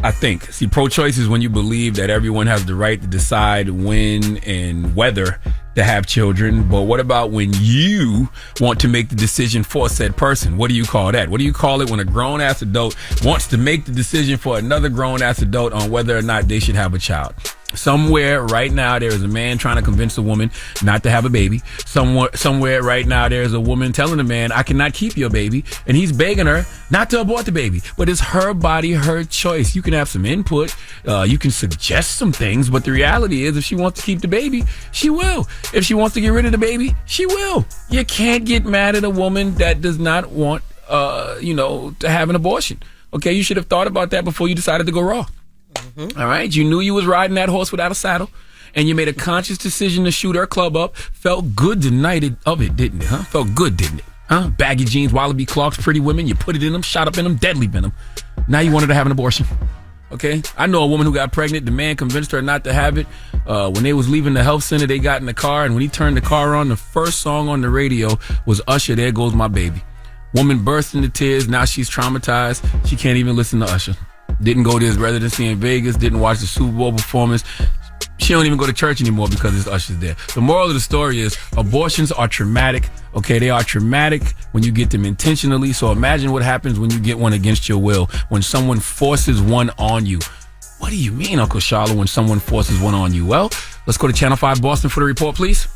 Speaker 13: I think. See, pro-choice is when you believe that everyone has the right to decide when and whether to have children, but what about when you want to make the decision for said person? What do you call that? What do you call it when a grown-ass adult wants to make the decision for another grown-ass adult on whether or not they should have a child? Somewhere right now there is a man trying to convince a woman not to have a baby. Somewhere right now there is a woman telling a man, I cannot keep your baby, and he's begging her not to abort the baby. But it's her body, her choice. You can have some input, you can suggest some things, but the reality is if she wants to keep the baby, she will. If she wants to get rid of the baby, she will. You can't get mad at a woman that does not want to have an abortion. Okay, you should have thought about that before you decided to go raw. All right, you knew you was riding that horse without a saddle, and you made a conscious decision to shoot her club up. Felt good the night of it, didn't it? Huh? Felt good, didn't it? Huh? Baggy jeans, wallaby clogs, pretty women. You put it in them, shot up in them, deadly venom. Now you wanted to have an abortion. Okay, I know a woman who got pregnant. The man convinced her not to have it. When they was leaving the health center, they got in the car, and when he turned the car on, the first song on the radio was Usher, There Goes My Baby. Woman burst into tears. Now she's traumatized. She can't even listen to Usher. Didn't go to his residency in Vegas. Didn't watch the Super Bowl performance. She don't even go to church anymore because it's Usher's there. The moral of the story is abortions are traumatic. Okay, they are traumatic when you get them intentionally. So imagine what happens when you get one against your will, when someone forces one on you. What do you mean, Uncle Charlo, when someone forces one on you? Well, let's go to Channel 5 Boston for the report, please.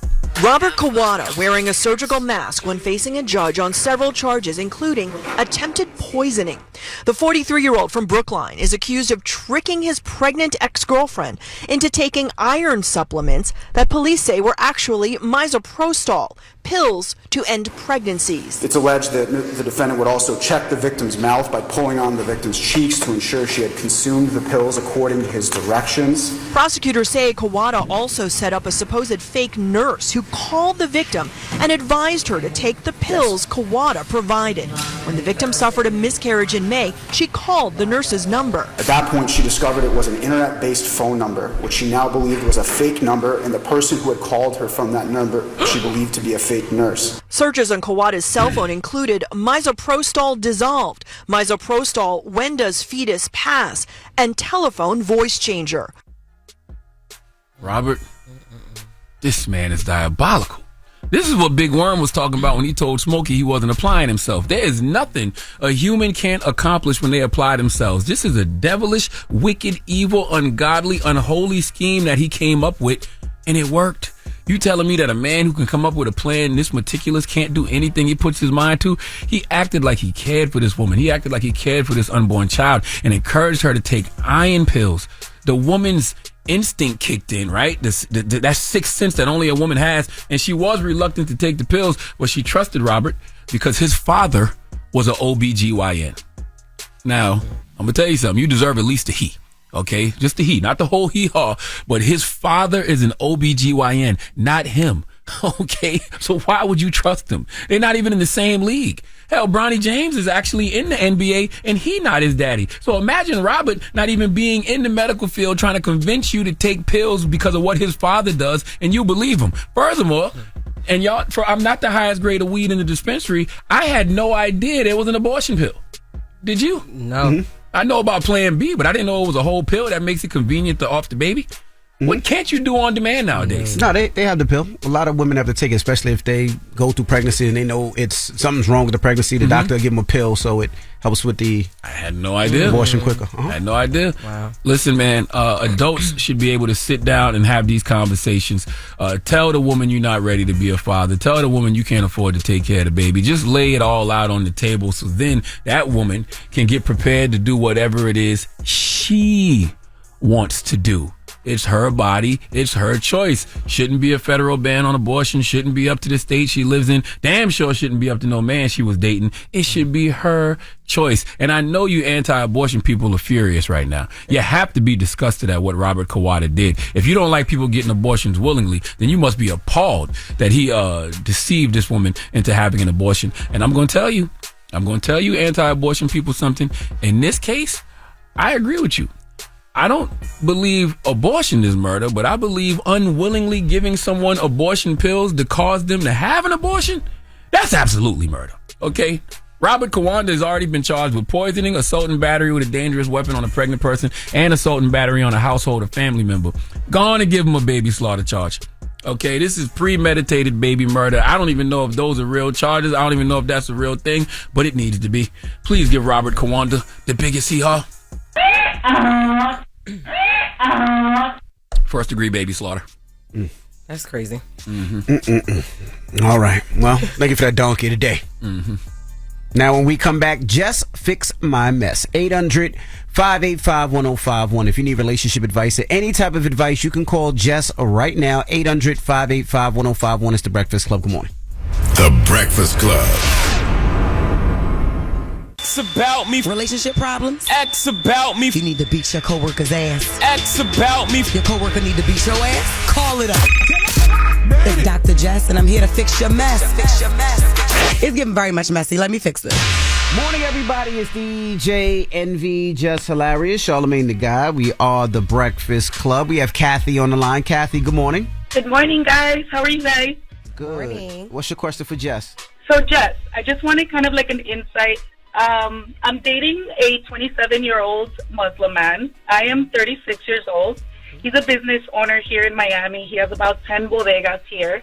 Speaker 9: Robert Kawada wearing a surgical mask when facing a judge on several charges, including attempted poisoning. The 43-year-old from Brookline is accused of tricking his pregnant ex-girlfriend into taking iron supplements that police say were actually misoprostol, pills to end pregnancies.
Speaker 11: It's alleged that the defendant would also check the victim's mouth by pulling on the victim's cheeks to ensure she had consumed the pills according to his directions.
Speaker 9: Prosecutors say Kawada also set up a supposed fake nurse who called the victim and advised her to take the pills Kawada provided. When the victim suffered a miscarriage in May, she called the nurse's number.
Speaker 11: At that point, she discovered it was an internet-based phone number, which she now believed was a fake number, and the person who had called her from that number she believed to be a fake nurse.
Speaker 9: Searches on Kawada's cell phone included misoprostol dissolved, misoprostol when does fetus pass, and telephone voice changer.
Speaker 13: Robert, this man is diabolical. This is what Big Worm was talking about when he told Smokey he wasn't applying himself. There is nothing a human can't accomplish when they apply themselves. This is a devilish, wicked, evil, ungodly, unholy scheme that he came up with, and it worked. You telling me that a man who can come up with a plan this meticulous can't do anything he puts his mind to? He acted like he cared for this woman. He acted like he cared for this unborn child and encouraged her to take iron pills. The woman's instinct kicked in, right? That sixth sense that only a woman has. And she was reluctant to take the pills, but she trusted Robert because his father was an OBGYN. Now, I'm going to tell you something. You deserve at least a he. Okay? Just the he, not the whole hee-haw. But his father is an OBGYN, not him. Okay? So why would you trust him? They're not even in the same league. Hell, Bronny James is actually in the NBA, and he not his daddy. So imagine Robert not even being in the medical field trying to convince you to take pills because of what his father does, and you believe him. Furthermore, and y'all, I'm not the highest grade of weed in the dispensary. I had no idea there was an abortion pill. Did you?
Speaker 4: No.
Speaker 3: Mm-hmm.
Speaker 13: I know about Plan B, but I didn't know it was a whole pill that makes it convenient to off the baby. What can't you do on demand nowadays?
Speaker 3: No, they have the pill. A lot of women have to take it, especially if they go through pregnancy and they know something's wrong with the pregnancy. The doctor will give them a pill, so it helps with the
Speaker 13: I had no idea.
Speaker 3: Abortion quicker.
Speaker 13: I had no idea.
Speaker 4: Wow.
Speaker 13: Listen, man, adults should be able to sit down and have these conversations. Tell the woman you're not ready to be a father. Tell the woman you can't afford to take care of the baby. Just lay it all out on the table so then that woman can get prepared to do whatever it is she wants to do. It's her body. It's her choice. Shouldn't be a federal ban on abortion. Shouldn't be up to the state she lives in. Damn sure shouldn't be up to no man she was dating. It should be her choice. And I know you anti-abortion people are furious right now. You have to be disgusted at what Robert Kawada did. If you don't like people getting abortions willingly, then you must be appalled that he deceived this woman into having an abortion. And I'm going to tell you anti-abortion people something. In this case, I agree with you. I don't believe abortion is murder, but I believe unwillingly giving someone abortion pills to cause them to have an abortion, that's absolutely murder. Okay? Robert Kawada has already been charged with poisoning, assault and battery with a dangerous weapon on a pregnant person, and assault and battery on a household or family member. Go on and give him a baby slaughter charge. Okay, this is premeditated baby murder. I don't even know if those are real charges. I don't even know if that's a real thing, but it needs to be. Please give Robert Kawanda the biggest hee-haw. First degree baby slaughter.
Speaker 4: That's crazy.
Speaker 3: All right. Well, thank you for that donkey today. Now, when we come back, Jess Fix My Mess. 800-585-1051. If you need relationship advice or any type of advice, you can call Jess right now. 800-585-1051. It's The Breakfast Club. Good morning.
Speaker 7: The Breakfast Club.
Speaker 10: X about me.
Speaker 4: Relationship problems?
Speaker 10: X about me.
Speaker 4: You need to beat your coworker's ass.
Speaker 10: X about me.
Speaker 4: Your coworker need to beat your ass? Call it up. It's Dr. Jess, and I'm here to fix your mess. It's getting very much messy. Let me fix this.
Speaker 3: Morning, everybody. It's DJ Envy, Jess Hilarious, Charlamagne the Guy. We are The Breakfast Club. We have Kathy on the line. Kathy, good morning.
Speaker 12: Good morning, guys. How are you guys?
Speaker 3: Good. Morning. What's your question for Jess?
Speaker 12: So, Jess, I just wanted kind of like an insight. I'm dating a 27-year-old Muslim man. I am 36 years old. He's a business owner here in Miami. He has about 10 bodegas here.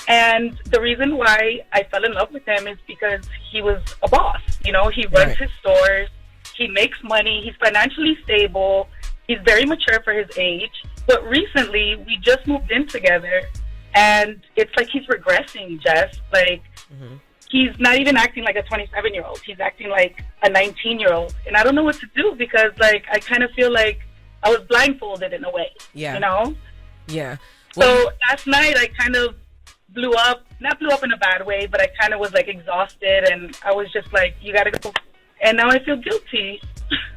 Speaker 12: And the reason why I fell in love with him is because he was a boss. You know, he runs his stores. He makes money. He's financially stable. He's very mature for his age. But recently, we just moved in together. And it's like he's regressing, Jess. Like, he's not even acting like a 27-year-old. He's acting like a 19-year-old. And I don't know what to do because, like, I kind of feel like I was blindfolded in a way. Yeah. You know?
Speaker 4: Yeah.
Speaker 12: So last night, I kind of blew up. Not blew up in a bad way, but I kind of was, like, exhausted. And I was just like, you got to go. And now I feel guilty.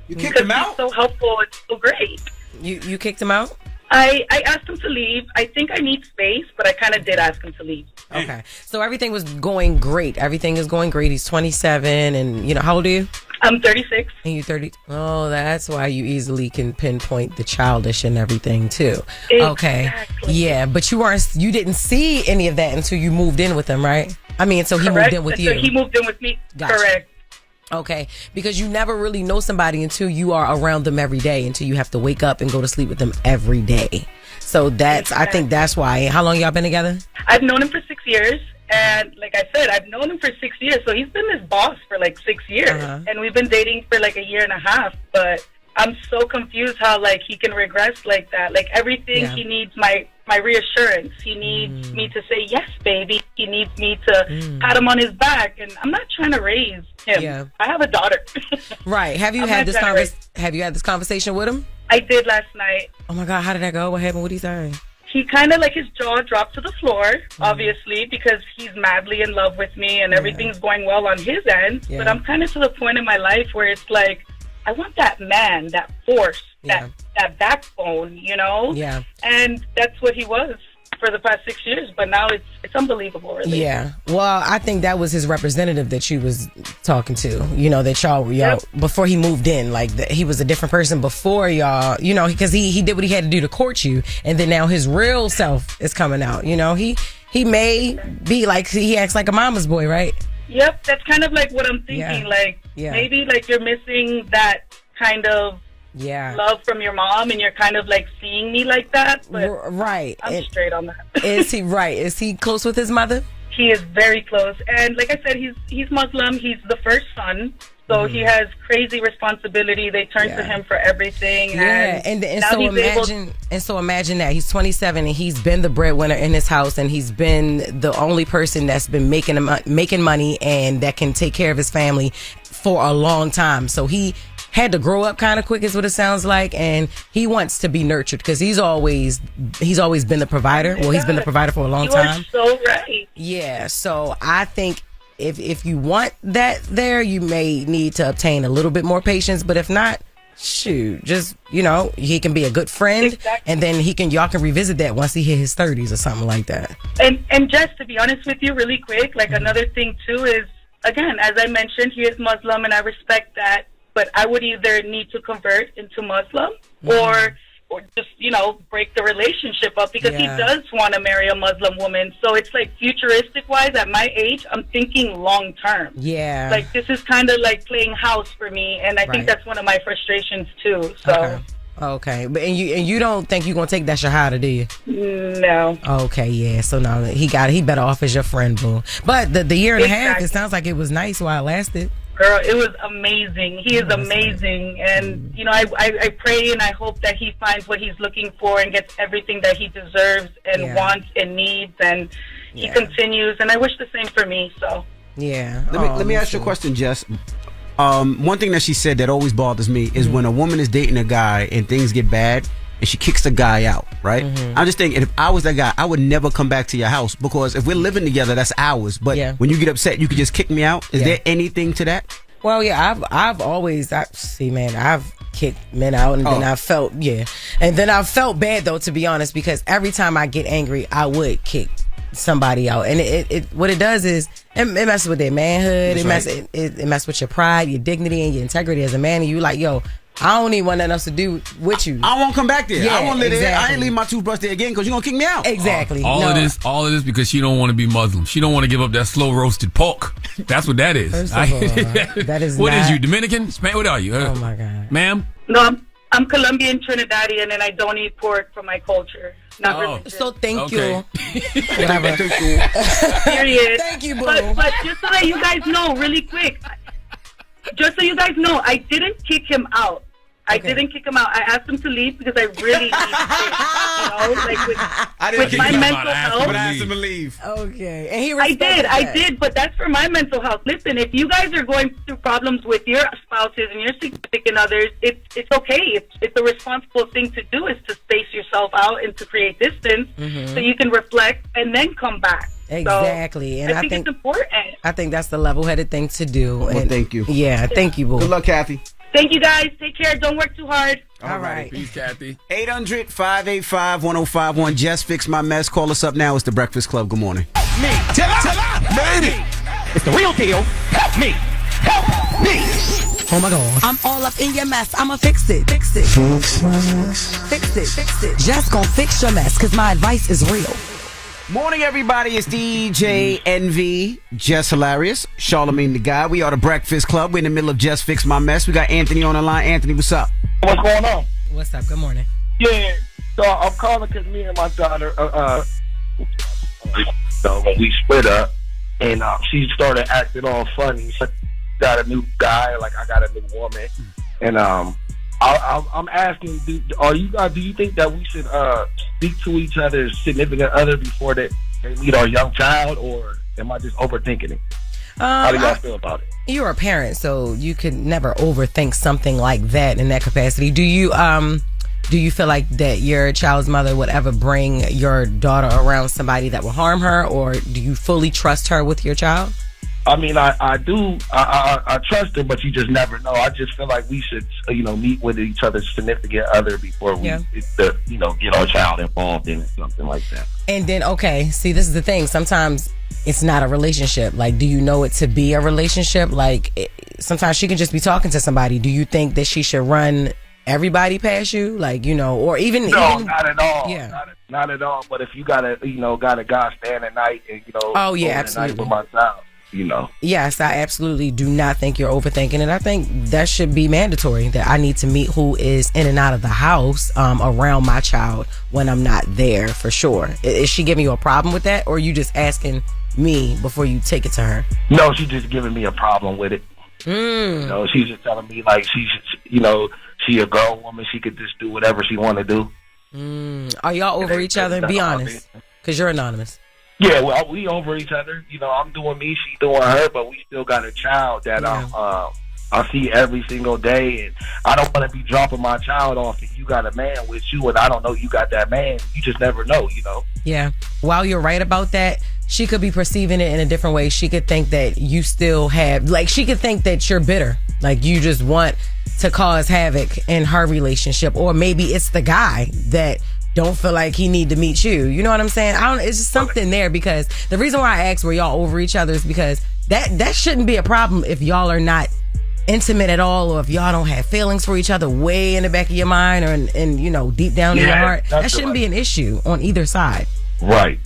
Speaker 3: You kicked him out?
Speaker 12: He's so helpful. It's so great.
Speaker 4: You kicked him out?
Speaker 12: I asked him to leave. I think I need space, but I kind of did ask him to leave.
Speaker 4: Okay. So everything was going great. Everything is going great. He's 27 and, you know, how old are you?
Speaker 12: I'm 36.
Speaker 4: And you 30? Oh, that's why you easily can pinpoint the childish and everything, too.
Speaker 12: Exactly.
Speaker 4: Okay. Yeah, but you didn't see any of that until you moved in with him, right? I mean, so he moved in with you.
Speaker 12: So he moved in with me.
Speaker 4: Gotcha.
Speaker 12: Correct.
Speaker 4: Okay, because you never really know somebody until you are around them every day, until you have to wake up and go to sleep with them every day. So I think that's why. How long y'all been together?
Speaker 12: I've known him for 6 years. And like I said, I've known him for 6 years. So he's been this boss for like 6 years. And we've been dating for like a year and a half. But I'm so confused how like he can regress like that. Like everything he needs my reassurance. He needs me to say, yes, baby. He needs me to pat him on his back. And I'm not trying to raise him. Yeah. I have a daughter.
Speaker 4: Right. Have you had this conversation with him?
Speaker 12: I did last night.
Speaker 4: Oh my God, how did that go? What happened? What did he say?
Speaker 12: He kind of like his jaw dropped to the floor, obviously, because he's madly in love with me and everything's going well on his end. But I'm kind of to the point in my life where it's like, I want that man, that force, that backbone, you know? Yeah. And that's what he was for the past 6 years. But now it's unbelievable, really.
Speaker 4: Yeah. Well, I think that was his representative that you was talking to, you know, that y'all before he moved in, like he was a different person before y'all, you know, because he did what he had to do to court you. And then now his real self is coming out, you know, he may be like, he acts like a mama's boy, right?
Speaker 12: Yep. That's kind of like what I'm thinking. Like maybe like you're missing that kind of love from your mom and you're kind of like seeing me like that. But
Speaker 4: right.
Speaker 12: I'm straight on that.
Speaker 4: Is he right? Is he close with his mother?
Speaker 12: He is very close. And like I said, he's Muslim. He's the first son. So he has crazy responsibility. They turn to him for everything.
Speaker 4: Yeah, and so imagine that he's 27 and he's been the breadwinner in his house, and he's been the only person that's been making money and that can take care of his family for a long time. So he had to grow up kind of quick, is what it sounds like, and he wants to be nurtured because he's always been the provider. Well, he's been the provider for a long time.
Speaker 12: You are so right.
Speaker 4: Yeah, so I think if you want that there, you may need to obtain a little bit more patience, but if not, shoot, just, you know, he can be a good friend, and then y'all can revisit that once he hit his 30s or something like that.
Speaker 12: And just to be honest with you really quick, like another thing too is, again, as I mentioned, he is Muslim and I respect that, but I would either need to convert into Muslim or just, you know, break the relationship up because he does want to marry a Muslim woman. So it's like futuristic wise at my age, I'm thinking long term. Yeah. Like this is kind of like playing house for me. And I think that's one of my frustrations too. So.
Speaker 4: Okay, but and you don't think you're gonna take that shahada, do you?
Speaker 12: No.
Speaker 4: Okay, yeah. So no, he better off as your friend, boo. But the year and a half, it sounds like it was nice while it lasted.
Speaker 12: Girl, it was amazing. He is amazing, and I pray and I hope that he finds what he's looking for and gets everything that he deserves and wants and needs, and he continues. And I wish the same for me. So
Speaker 4: yeah.
Speaker 3: Let me ask you a question, Jess. One thing that she said that always bothers me is when a woman is dating a guy and things get bad and she kicks the guy out, right? I'm just thinking, if I was that guy, I would never come back to your house, because if we're living together, that's ours. But when you get upset, you could just kick me out. Is there anything to that?
Speaker 4: Well, yeah, I've always I've kicked men out, and then I felt and then I felt bad though, to be honest, because every time I get angry, I would kick somebody out, and it what it does is it messes with their manhood. It messes with your pride, your dignity, and your integrity as a man. And you like, yo, I don't need want nothing else to do with you.
Speaker 3: I won't come back there.
Speaker 4: Yeah,
Speaker 3: I won't live there. I
Speaker 4: exactly.
Speaker 3: ain't leave my toothbrush there again because you're gonna kick me out.
Speaker 4: Exactly.
Speaker 13: All of this because she don't want to be Muslim. She don't want to give up that slow roasted pork. That's what that is.
Speaker 4: First of all, that is
Speaker 13: what
Speaker 4: not...
Speaker 13: is you, Dominican? What are you?
Speaker 4: Oh my God,
Speaker 13: ma'am.
Speaker 12: No, I'm Colombian Trinidadian, and I don't eat pork from my culture. Not religious.
Speaker 4: So thank you.
Speaker 12: Whatever. Period.
Speaker 4: Thank you, boo.
Speaker 12: But just so that you guys know, really quick, just so you guys know, I didn't kick him out. I didn't kick him out. I asked him to leave because I really need space, with my mental health.
Speaker 3: But I asked him to leave.
Speaker 4: Okay, and he
Speaker 12: I did, but that's for my mental health. Listen, if you guys are going through problems with your spouses and your significant others, it's okay. It's a responsible thing to do, is to space yourself out and to create distance so you can reflect and then come back.
Speaker 4: Exactly,
Speaker 12: so
Speaker 4: and
Speaker 12: I think it's important.
Speaker 4: I think that's the level-headed thing to do.
Speaker 3: Well,
Speaker 4: and
Speaker 3: thank you.
Speaker 4: Yeah, thank you, boo.
Speaker 3: Good luck, Kathy.
Speaker 12: Thank you, guys. Take care. Don't work too hard.
Speaker 4: All right.
Speaker 13: Peace, Kathy.
Speaker 3: 800-585-1051. Jess Fix My Mess. Call us up now. It's the Breakfast Club. Good morning.
Speaker 8: Me. Tell it. It's the real deal. Help me. Help me.
Speaker 4: Oh my God.
Speaker 23: I'm all up in your mess. I'ma fix it. Fix it. Fix my mess. Fix it. Fix it. Just gonna fix your mess, because my advice is real.
Speaker 3: Morning, everybody. It's DJ NV, Jess Hilarious, Charlamagne the Guy. We are the Breakfast Club. We're in the middle of Jess Fix My Mess. We got Anthony on the line. Anthony, what's up?
Speaker 16: What's going on?
Speaker 4: What's up? Good morning.
Speaker 16: Yeah, so I'm calling because me and my daughter, when we split up, and she started acting all funny. She got a new guy, like I got a new woman, and I'm asking, do you think that we should speak to each other's significant other before they meet our young child, or am I just overthinking it? How do y'all feel about it?
Speaker 4: You're a parent, so you can never overthink something like that in that capacity. Do you feel like that your child's mother would ever bring your daughter around somebody that will harm her, or do you fully trust her with your child?
Speaker 16: I mean, I do. I trust her, but you just never know. I just feel like we should, meet with each other's significant other before we, get our child involved in something like that.
Speaker 4: And then, see, this is the thing. Sometimes it's not a relationship. Like, do you know it to be a relationship? Like, sometimes she can just be talking to somebody. Do you think that she should run everybody past you? Like, or even...
Speaker 16: No, not at all.
Speaker 4: Yeah.
Speaker 16: Not at all. But if you got a guy staying at night and,
Speaker 4: oh, yeah, absolutely.
Speaker 16: With my child.
Speaker 4: Yes, I absolutely do not think you're overthinking it. I think that should be mandatory, that I need to meet who is in and out of the house around my child when I'm not there, for sure. Is she giving you a problem with that, or are you just asking me before you take it to her?
Speaker 16: No, she's just giving me a problem with it. She's just telling me like she a grown woman, she could just do whatever she want to do.
Speaker 4: Are y'all over each other? Be honest, because you're anonymous.
Speaker 16: Yeah, well, we over each other. I'm doing me, she doing her, but we still got a child that I see every single day, and I don't want to be dropping my child off if you got a man with you, and I don't know you got that man. You just never know,
Speaker 4: Yeah. While you're right about that, she could be perceiving it in a different way. She could think that you still have, like, she could think that you're bitter, like you just want to cause havoc in her relationship, or maybe it's the guy that don't feel like he need to meet you. You know what I'm saying? It's just something there, because the reason why I asked were y'all over each other is because that shouldn't be a problem if y'all are not intimate at all, or if y'all don't have feelings for each other way in the back of your mind, or in deep down in your heart. That shouldn't be an issue on either side.
Speaker 16: Right.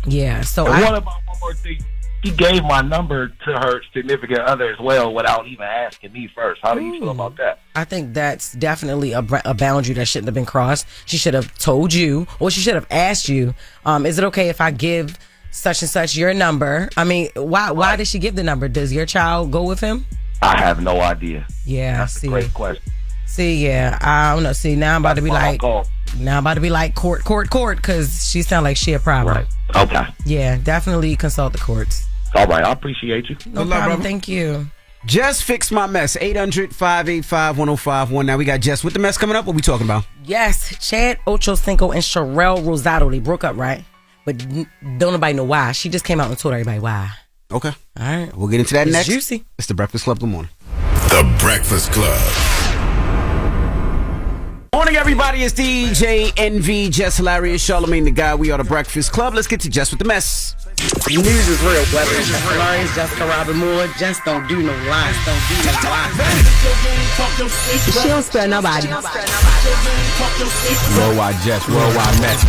Speaker 4: Yeah. So
Speaker 16: what about one more thing? she gave my number to her significant other as well without even asking me first. How do you feel about that?
Speaker 4: I think that's definitely a boundary that shouldn't have been crossed. She should have told you, or she should have asked you, is it okay if I give such and such your number? I mean, why did she give the number? Does your child go with him?
Speaker 16: I have no idea.
Speaker 4: Yeah,
Speaker 16: that's a great question.
Speaker 4: See, yeah, I don't know. See, now I'm about to be like, court, because she sound like she a problem.
Speaker 16: Right. Okay.
Speaker 4: Yeah, definitely consult the courts.
Speaker 16: All right, I appreciate you.
Speaker 4: No problem. Thank you.
Speaker 3: Jess Fix My Mess, 800-585-1051. Now we got Jess with the mess coming up. What we talking about?
Speaker 4: Yes, Chad Ochocinco and Sherelle Rosado, they broke up, right? But don't nobody know why. She just came out and told everybody why.
Speaker 3: Okay.
Speaker 4: All right.
Speaker 3: We'll get into that next.
Speaker 4: Juicy.
Speaker 3: It's the Breakfast Club. Good morning.
Speaker 7: The Breakfast Club.
Speaker 3: Morning, everybody. It's DJ NV, Jess Hilarious, Charlamagne the Guy. We are the Breakfast Club. Let's get to Jess with the mess.
Speaker 23: News is real. Whether it's Jess Hilarious, Jessica Robin Moore, just don't do no lies. She don't spare nobody.
Speaker 13: Worldwide Jess, worldwide mess.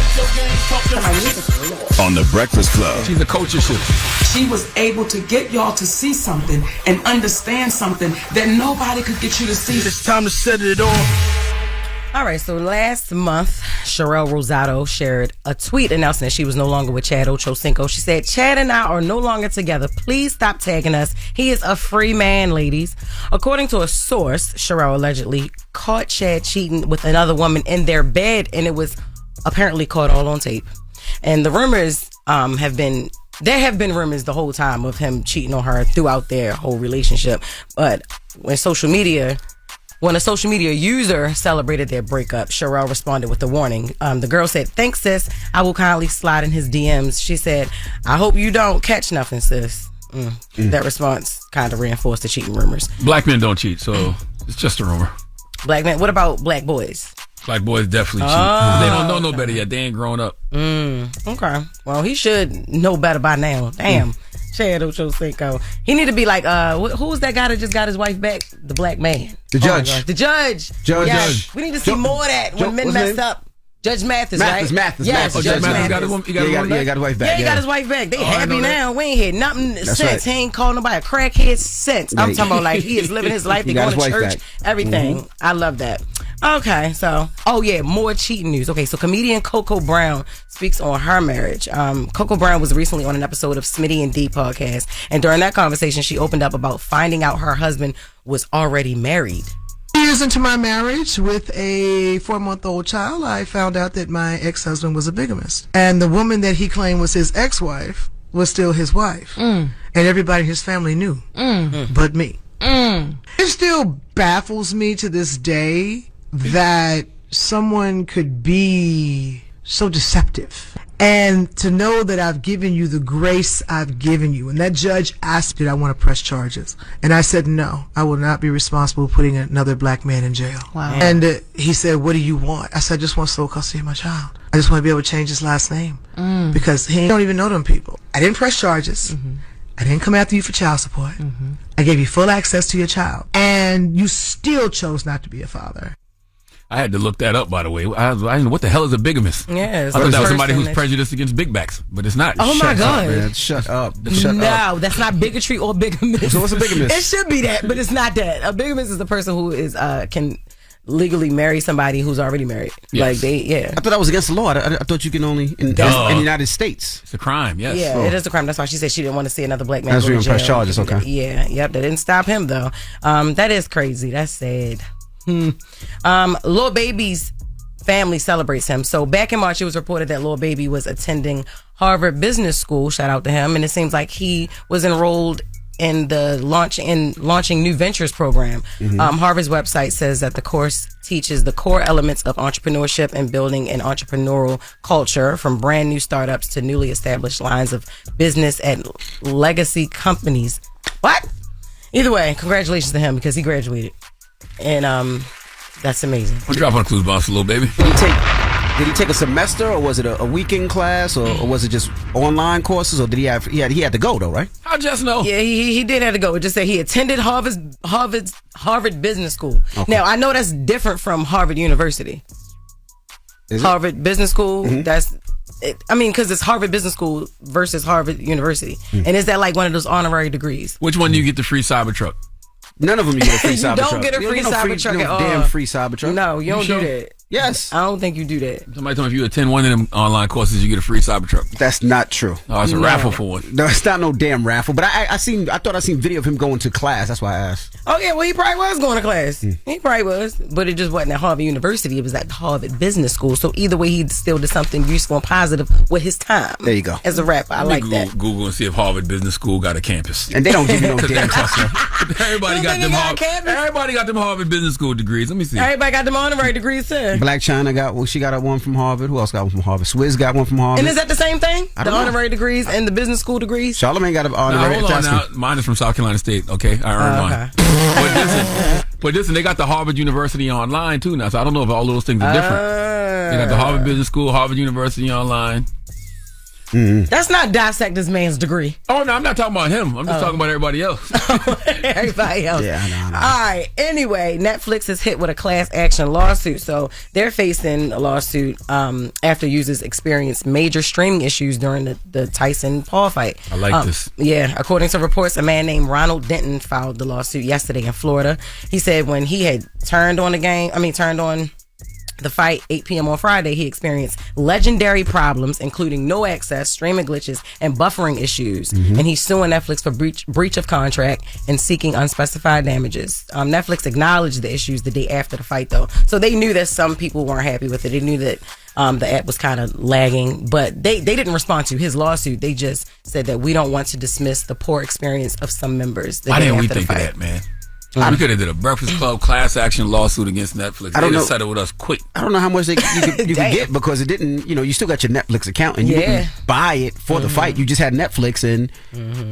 Speaker 7: On the Breakfast Club.
Speaker 13: She's a culture shifter.
Speaker 14: She was able to get y'all to see something and understand something that nobody could get you to see.
Speaker 1: It's time to set it off.
Speaker 4: All right, so last month, Sherelle Rosado shared a tweet announcing that she was no longer with Chad Ochocinco. She said, Chad and I are no longer together. Please stop tagging us. He is a free man, ladies. According to a source, Sherelle allegedly caught Chad cheating with another woman in their bed, and it was apparently caught all on tape. And the rumors there have been rumors the whole time of him cheating on her throughout their whole relationship. But when a social media user celebrated their breakup, Sherelle responded with a warning. The girl said, thanks, sis. I will kindly slide in his DMs. She said, I hope you don't catch nothing, sis. That response kind of reinforced the cheating rumors.
Speaker 13: Black men don't cheat, so it's just a rumor.
Speaker 4: Black men? What about black boys?
Speaker 13: Black boys definitely cheat. They don't know no better yet. They ain't grown up.
Speaker 4: Okay. Well, he should know better by now. Damn. Chad Ochocinco. He need to be like, who's that guy that just got his wife back? The black man.
Speaker 3: The judge.
Speaker 4: The judge.
Speaker 3: Judge.
Speaker 4: We need to see more of that when men mess up. Judge Mathis, right?
Speaker 3: Mathis.
Speaker 4: Yes,
Speaker 3: Judge
Speaker 13: Mathis got his wife back.
Speaker 3: Yeah, he got his wife back.
Speaker 4: Yeah, he got his wife back. They happy now. We ain't heard nothing since.
Speaker 3: Right.
Speaker 4: He ain't called nobody a crackhead since. I'm talking about like he is living his life. They going to church. Everything. I love that. Okay, so more cheating news. Okay, so comedian Coco Brown speaks on her marriage. Coco Brown was recently on an episode of Smitty and D podcast, and during that conversation, she opened up about finding out her husband was already married.
Speaker 17: Years into my marriage with a 4-month-old child, I found out that my ex-husband was a bigamist, and the woman that he claimed was his ex-wife was still his wife, and everybody in his family knew, but me. It still baffles me to this day that someone could be so deceptive, and to know that I've given you the grace I've given you. And that judge asked, did I want to press charges? And I said, no, I will not be responsible for putting another black man in jail.
Speaker 4: Wow.
Speaker 17: And he said, what do you want? I said, I just want sole custody of my child. I just want to be able to change his last name because he don't even know them people. I didn't press charges. I didn't come after you for child support. I gave you full access to your child, and you still chose not to be a father.
Speaker 13: I had to look that up, by the way. I didn't know what the hell is a bigamist.
Speaker 4: Yeah,
Speaker 13: I thought that was somebody who's prejudiced against big backs, but it's not.
Speaker 4: Oh my God!
Speaker 3: Man. Shut up!
Speaker 4: No, that's not bigotry or bigamist.
Speaker 3: So what's a bigamist?
Speaker 4: It should be that, but it's not that. A bigamist is the person who is can legally marry somebody who's already married.
Speaker 13: Yes.
Speaker 4: Like
Speaker 3: I thought that was against the law. I thought you can only in the United States.
Speaker 13: It's a crime. Yes.
Speaker 4: Yeah, it is a crime. That's why she said she didn't want to see another black man.
Speaker 3: That's
Speaker 4: go to
Speaker 3: when
Speaker 4: jail.
Speaker 3: press charges. Okay.
Speaker 4: Yeah. Yep. That didn't stop him though. That is crazy. That's sad. Lil Baby's family celebrates him. So back in March, it was reported that Lil Baby was attending Harvard Business School. Shout out to him. And it seems like he was enrolled in the launching new ventures program. Harvard's website says that the course teaches the core elements of entrepreneurship and building an entrepreneurial culture, from brand new startups to newly established lines of business at legacy companies. What? Either way, congratulations to him because he graduated. And that's amazing.
Speaker 13: We'll drop on clues, boss, a little baby.
Speaker 3: Did he take a semester, or was it a weekend class, or was it just online courses, or did he had to go though, right?
Speaker 13: How'd Jess know?
Speaker 4: Yeah, he did have to go. It just said he attended Harvard Business School. Okay. Now I know that's different from Harvard University.
Speaker 3: Is
Speaker 4: Harvard Business School. That's because it's Harvard Business School versus Harvard University. And is that like one of those honorary degrees?
Speaker 13: Which one do you get the free Cybertruck?
Speaker 3: None of them you get a free Cybertruck.
Speaker 4: You don't get a free Cybertruck at all.
Speaker 3: Damn free Cybertruck.
Speaker 4: No, you don't do that.
Speaker 3: Yes.
Speaker 4: I don't think you do that.
Speaker 13: Somebody told me if you attend one of them online courses, you get a free Cybertruck.
Speaker 3: That's not true.
Speaker 13: Oh, it's a raffle for one.
Speaker 3: No, it's not no damn raffle. But I thought I seen video of him going to class. That's why I asked.
Speaker 4: Oh yeah, well he probably was going to class. He probably was, but it just wasn't at Harvard University. It was at Harvard Business School. So either way, he still did something useful and positive with his time.
Speaker 3: There you go.
Speaker 4: As a rapper, I like that.
Speaker 13: Google and see if Harvard Business School got a campus.
Speaker 3: And they don't give you no damn cluster.
Speaker 13: Everybody got them Harvard Business School degrees. Let me see.
Speaker 4: Everybody got them honorary degrees too.
Speaker 3: Black China got she got one from Harvard. Who else got one from Harvard? Swizz got one from Harvard.
Speaker 4: And is that the same thing?
Speaker 3: I
Speaker 4: The
Speaker 3: don't know.
Speaker 4: honorary degrees and the business school degrees?
Speaker 3: Charlamagne got an honorary.
Speaker 13: Hold on now. Mine is from South Carolina State. Okay, I earned mine. But listen, they got the Harvard University online too now. So I don't know if all those things are different. They got the Harvard Business School, Harvard University online.
Speaker 4: That's not dissect this man's degree.
Speaker 13: Oh no, I'm not talking about him. I'm just talking about everybody else.
Speaker 4: Everybody else.
Speaker 3: Yeah, I know.
Speaker 4: All right. Anyway, Netflix is hit with a class action lawsuit. So they're facing a lawsuit after users experienced major streaming issues during the Tyson-Paul fight.
Speaker 13: I like this.
Speaker 4: Yeah. According to reports, a man named Ronald Denton filed the lawsuit yesterday in Florida. He said when he had turned on the fight 8 p.m. on Friday, he experienced legendary problems, including no access, streaming glitches, and buffering issues. And he's suing Netflix for breach of contract and seeking unspecified damages. Netflix acknowledged the issues the day after the fight, though. So they knew that some people weren't happy with it. They knew that the app was kind of lagging, but they didn't respond to his lawsuit. They just said that we don't want to dismiss the poor experience of some members.
Speaker 13: Why didn't we think of that, man? We could have did a Breakfast Club class action lawsuit against Netflix. They'd have settled with us quick.
Speaker 3: I don't know how much you could get because it didn't. You still got your Netflix account and you didn't buy it for the fight. You just had Netflix and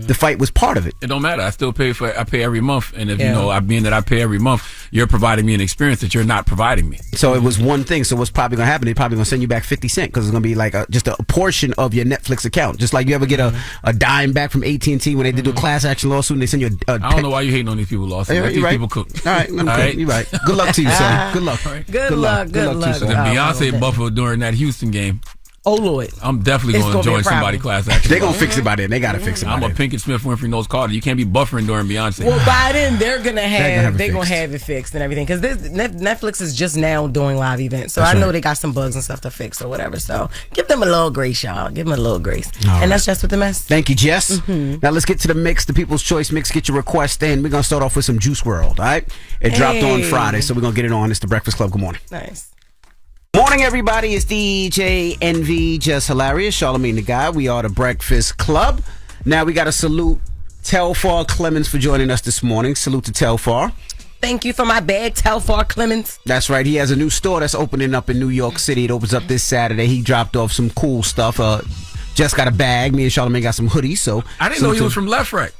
Speaker 3: the fight was part of it.
Speaker 13: It don't matter. I still pay I pay every month, and if being that I pay every month, you're providing me an experience that you're not providing me.
Speaker 3: So it was one thing. So what's probably gonna happen? They're probably gonna send you back 50 cents because it's gonna be like just a portion of your Netflix account. Just like you ever get a dime back from AT&T when they did a class action lawsuit and they send you
Speaker 13: I don't know why you hating on these people lawsuits. Let these people cook.
Speaker 3: All right, you're right. Good luck to you, son. Good luck.
Speaker 4: Good luck.
Speaker 13: So then Beyonce Buffalo during that Houston game.
Speaker 4: Oh Lord,
Speaker 13: I'm definitely going to join somebody class action.
Speaker 3: They're going to fix it by then. They got to fix it by then.
Speaker 13: I'm a Pinkett Smith Winfrey Nose Carter. You can't be buffering during Beyonce.
Speaker 4: Well, by then they're gonna have it fixed and everything because Netflix is just now doing live events. So I know they got some bugs and stuff to fix or whatever. So give them a little grace, y'all. Give them a little grace. And that's Jess with the Mess.
Speaker 3: Thank you, Jess. Now let's get to the mix, the People's Choice mix. Get your request in. We're gonna start off with some Juice WRLD. All right, it dropped on Friday, so we're gonna get it on. It's the Breakfast Club. Good morning.
Speaker 4: Nice.
Speaker 3: Morning, everybody. It's DJ NV, Jess Hilarious, Charlamagne the Guy. We are the Breakfast Club. Now we got to salute Telfar Clemens for joining us this morning. Salute to Telfar.
Speaker 4: Thank you for my bag, Telfar Clemens.
Speaker 3: That's right. He has a new store that's opening up in New York City. It opens up this Saturday. He dropped off some cool stuff. Just got a bag. Me and Charlamagne got some hoodies. So
Speaker 13: I didn't know he was from Left Rack.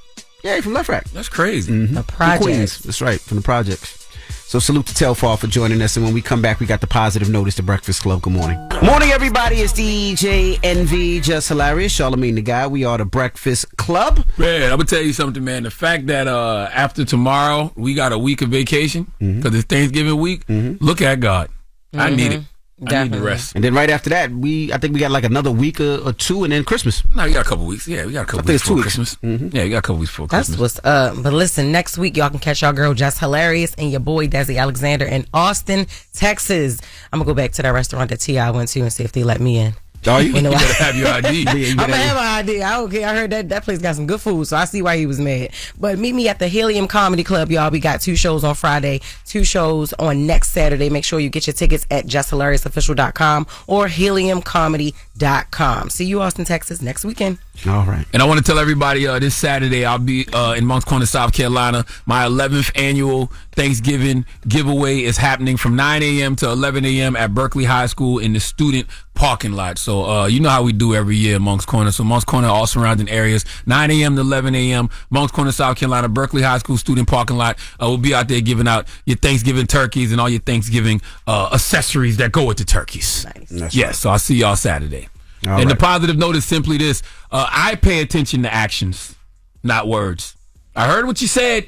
Speaker 3: Yeah, he's from Left Rack.
Speaker 13: That's crazy.
Speaker 4: The projects.
Speaker 3: Queens. That's right, from the projects. So salute to Telfar for joining us. And when we come back, we got the positive notice to Breakfast Club. Good morning. Morning, everybody. It's DJ NV, Jess Hilarious, Charlamagne the Guy. We are the Breakfast Club.
Speaker 13: Man, I'm going to tell you something, man. The fact that after tomorrow, we got a week of vacation because it's Thanksgiving week, look at God. I need it. I need the rest.
Speaker 3: And then right after that, I think we got like another week or two, and then Christmas.
Speaker 13: No, we got a couple weeks. Yeah, we got a couple weeks before Christmas. Yeah, we got a couple weeks before Christmas.
Speaker 4: That's what's up. But listen, next week, y'all can catch y'all girl Jess Hilarious and your boy Desi Alexander in Austin, Texas. I'm going to go back to that restaurant that T.I. went to and see if they let me in.
Speaker 3: Are you?
Speaker 13: You better have your ID.
Speaker 4: I'm gonna have my ID. I don't care. I heard that place got some good food, so I see why he was mad. But meet me at the Helium Comedy Club, y'all. We got 2 shows on Friday, 2 shows on next Saturday. Make sure you get your tickets at JessHilariousOfficial.com or HeliumComedy.com. See you, Austin, Texas, next weekend.
Speaker 3: All right.
Speaker 13: And I want to tell everybody this Saturday I'll be in Moncks Corner, South Carolina. My 11th annual Thanksgiving giveaway is happening from 9 a.m. to 11 a.m. at Berkeley High School in the student parking lot. So you know how we do every year in Moncks Corner. So Moncks Corner, all surrounding areas, 9 a.m. to 11 a.m. Moncks Corner, South Carolina, Berkeley High School student parking lot. We'll be out there giving out your Thanksgiving turkeys and all your Thanksgiving accessories that go with the turkeys.
Speaker 4: Nice.
Speaker 13: Yes, so I'll see y'all Saturday.
Speaker 3: All
Speaker 13: and
Speaker 3: right.
Speaker 13: the positive note is simply this. I pay attention to actions, not words. I heard what you said,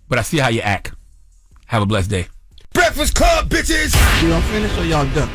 Speaker 13: but I see how you act. Have a blessed day.
Speaker 7: Breakfast Club, bitches!
Speaker 22: You all finished or y'all done?